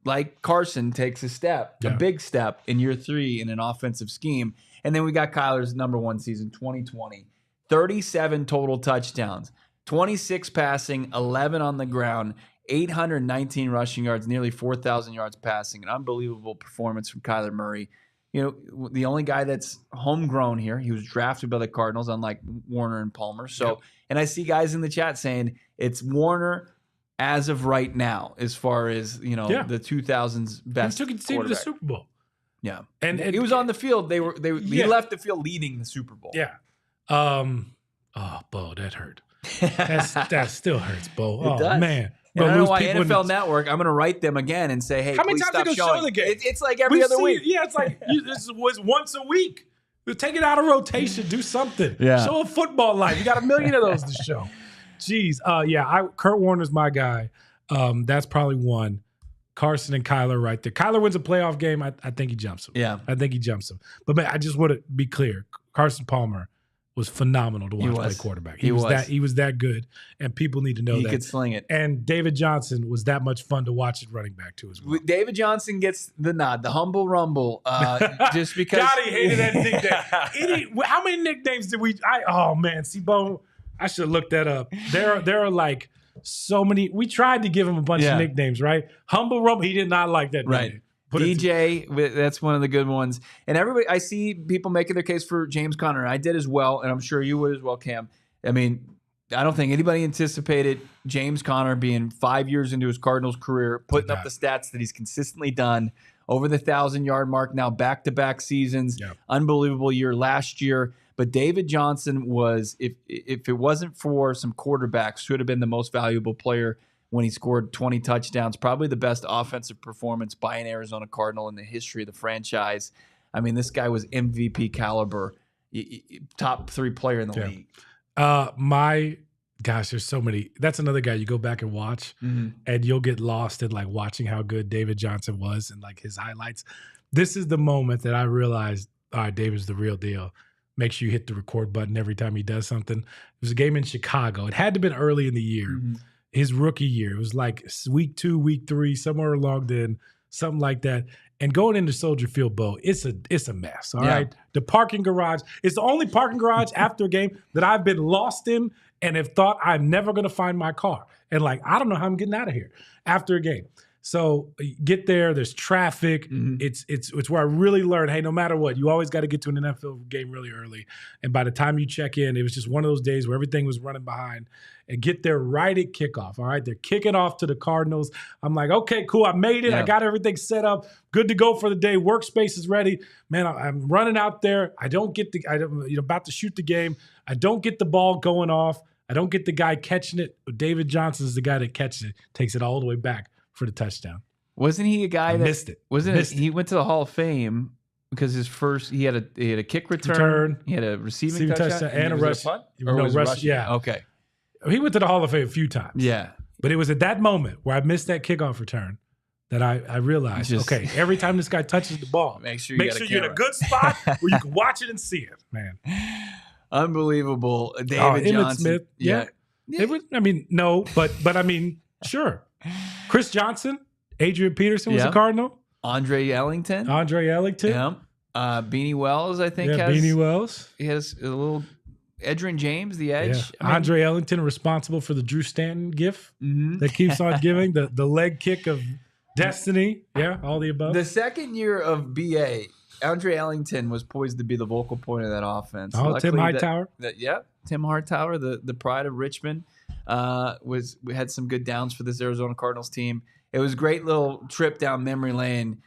like Carson, takes a big step in year 3 in an offensive scheme. And then we got Kyler's number 1 season, 2020. 37 total touchdowns, 26 passing, 11 on the ground, 819 rushing yards, nearly 4,000 yards passing. An unbelievable performance from Kyler Murray. The only guy that's homegrown here. He was drafted by the Cardinals, unlike Warner and Palmer. So, and I see guys in the chat saying it's Warner as of right now, as far as the 2000s best. He took his team to the Super Bowl. Yeah, and he was on the field. He left the field leading the Super Bowl. Yeah. Bo, that hurt. That still hurts, Bo. It does. Man. And I don't know why NFL Network, I'm going to write them again and say, hey, how many please times stop they showing. show the game? It's like every other week. Yeah, it's like this was once a week. Take it out of rotation. Do something. Yeah. Show a football life. You got a million of those to show. Jeez. Kurt Warner's my guy. That's probably one. Carson and Kyler right there. Kyler wins a playoff game. I think he jumps him. Yeah. I think he jumps him. But man, I just want to be clear. Carson Palmer was phenomenal to watch play quarterback. He was that good, and people need to know that. He could sling it. And David Johnson was that much fun to watch at running back too as well. David Johnson gets the nod, the humble rumble, just because. Gotti hated that nickname. How many nicknames did we? Bo, I should have looked that up. There are like so many. We tried to give him a bunch of nicknames, right? Humble rumble. He did not like that right. nickname. DJ, that's one of the good ones. And everybody, I see people making their case for James Conner. I did as well, and I'm sure you would as well, Cam. I mean, I don't think anybody anticipated James Conner being 5 years into his Cardinals career, putting up the stats that he's consistently done, over the 1,000-yard mark now, back-to-back seasons. Yep. Unbelievable year last year. But David Johnson was, if it wasn't for some quarterbacks, should have been the most valuable player when he scored 20 touchdowns, probably the best offensive performance by an Arizona Cardinal in the history of the franchise. I mean, this guy was MVP caliber, top 3 player in the league. There's so many. That's another guy you go back and watch, and you'll get lost in like watching how good David Johnson was and like his highlights. This is the moment that I realized, all right, David's the real deal. Make sure you hit the record button every time he does something. It was a game in Chicago. It had to have been early in the year. His rookie year. It was like week 2, week 3, somewhere along then, something like that. And going into Soldier Field, Bo, it's a mess. All right. The parking garage. It's the only parking garage after a game that I've been lost in and have thought I'm never going to find my car. And like, I don't know how I'm getting out of here after a game. So get there. There's traffic. It's where I really learned, hey, no matter what, you always got to get to an NFL game really early. And by the time you check in, it was just one of those days where everything was running behind. And get there right at kickoff. All right, they're kicking off to the Cardinals. I'm like, okay, cool. I made it. I got everything set up. Good to go for the day. Workspace is ready. Man, I'm running out there. About to shoot the game. I don't get the ball going off. I don't get the guy catching it. David Johnson is the guy that catches it, takes it all the way back for the touchdown. Wasn't he a guy that missed it? He went to the Hall of Fame because his first he had a kick return, he had a receiving touchdown and a rush. Rush. Yeah. Okay. He went to the Hall of Fame a few times. Yeah. But it was at that moment where I missed that kickoff return that I realized, okay, every time this guy touches the ball, make sure you're in a good spot where you can watch it and see it, man. Unbelievable. David Johnson. Smith. Yeah. It was, no, but sure. Chris Johnson, Adrian Peterson was a Cardinal. Andre Ellington. Yeah. Beanie Wells, I think. Beanie Wells. He has a little... Edgerrin James, the edge. Yeah. Andre Ellington, responsible for the Drew Stanton gif that keeps on giving, the leg kick of destiny. Yeah, all the above. The second year of BA, Andre Ellington was poised to be the vocal point of that offense. Tim Hightower. Tim Hightower, the pride of Richmond, we had some good downs for this Arizona Cardinals team. It was a great little trip down memory lane.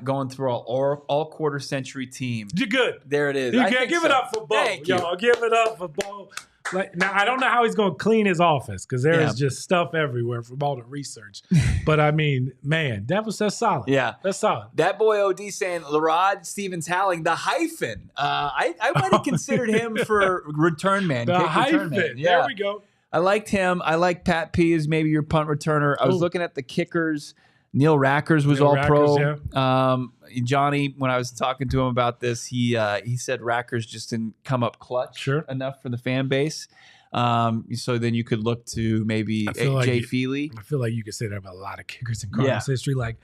Going through all quarter century team. You're good. There it is. You can't give it up for Bo. Give it up for Bo. Like now, I don't know how he's going to clean his office because there is just stuff everywhere from all the research. But I mean, man, that's solid. Yeah, that's solid. That boy OD saying Lerod Stevens-Howling, the hyphen. I might have considered him for return man. The hyphen. Return man. Yeah. There we go. I liked him. I like Pat P as maybe your punt returner. I was looking at the kickers. Neil Rackers was all pro. Yeah. Johnny, when I was talking to him about this, he said Rackers just didn't come up clutch enough for the fan base. So then you could look to maybe Jay Feely. I feel like you could say that about a lot of kickers in Cardinals history. Like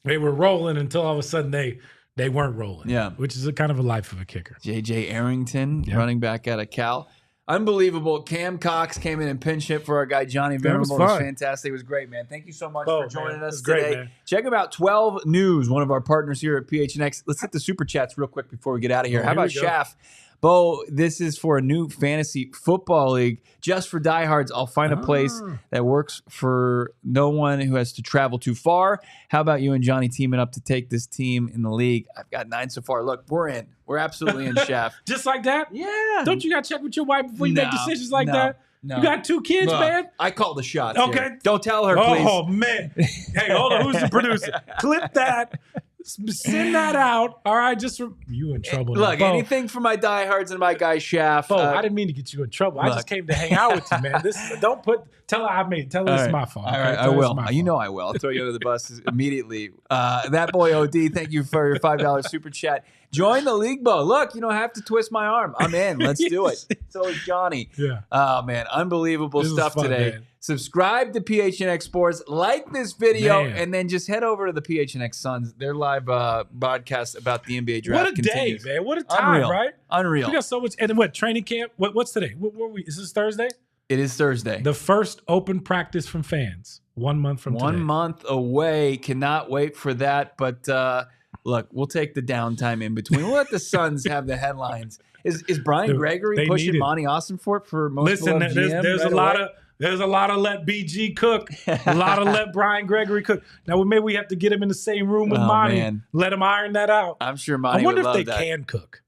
they were rolling until all of a sudden they weren't rolling. Yeah, which is a kind of a life of a kicker. J.J. Arrington, running back out of Cal. Unbelievable. Cam Cox came in and pinch hit for our guy Johnny Venerable. It was fantastic. It was great, man. Thank you so much for joining us today. Great, Check him out. 12 News, one of our partners here at PHNX. Let's hit the super chats real quick before we get out of here. How about Shaf? Bo, this is for a new fantasy football league. Just for diehards, I'll find a place that works for no one who has to travel too far. How about you and Johnny teaming up to take this team in the league? I've got 9 so far. Look, we're in. We're absolutely in, Chef. Just like that? Yeah. Don't you got to check with your wife before you make decisions like that? No. You got 2 kids, man? I call the shots. Okay. Here. Don't tell her, please. Oh, man. Hey, hold on. Who's the producer? Clip that. Send that out. All right, you in trouble. Look, anything for my diehards and my guy Shaft. I didn't mean to get you in trouble. I just came to hang out with you, man. Tell her I made it. Tell her it's my fault. All right, I will. You know I will. I'll throw you under the bus immediately. That boy OD, thank you for your $5 super chat. Join the league, Bo. Look, you don't have to twist my arm. I'm in. Let's do it. So is Johnny. Yeah. Oh, man. Unbelievable stuff today. Man. Subscribe to PHNX Sports, like this video, and then just head over to the PHNX Suns. Their live broadcast about the NBA draft. What a continues. day, man. What a time, right? Unreal. We got so much. And what, training camp? What's today? Is this Thursday? It is Thursday. The first open practice from fans. 1 month from today. 1 month away. Cannot wait for that. But look, we'll take the downtime in between. We'll let the Suns have the headlines. Is Brian Gregory pushing Monty Ossenfort for most of GM? There's a lot of let BG cook. A lot of let Brian Gregory cook. Now, maybe we have to get him in the same room with Monty. Man. Let him iron that out. I'm sure Monty would love that. I wonder if they can cook.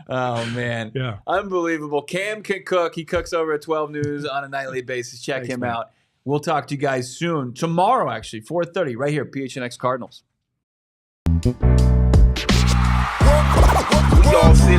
Oh, man. Yeah. Unbelievable. Cam can cook. He cooks over at 12 News on a nightly basis. Check him out. We'll talk to you guys soon. Tomorrow, actually, 4:30, right here, PHNX Cardinals. We all see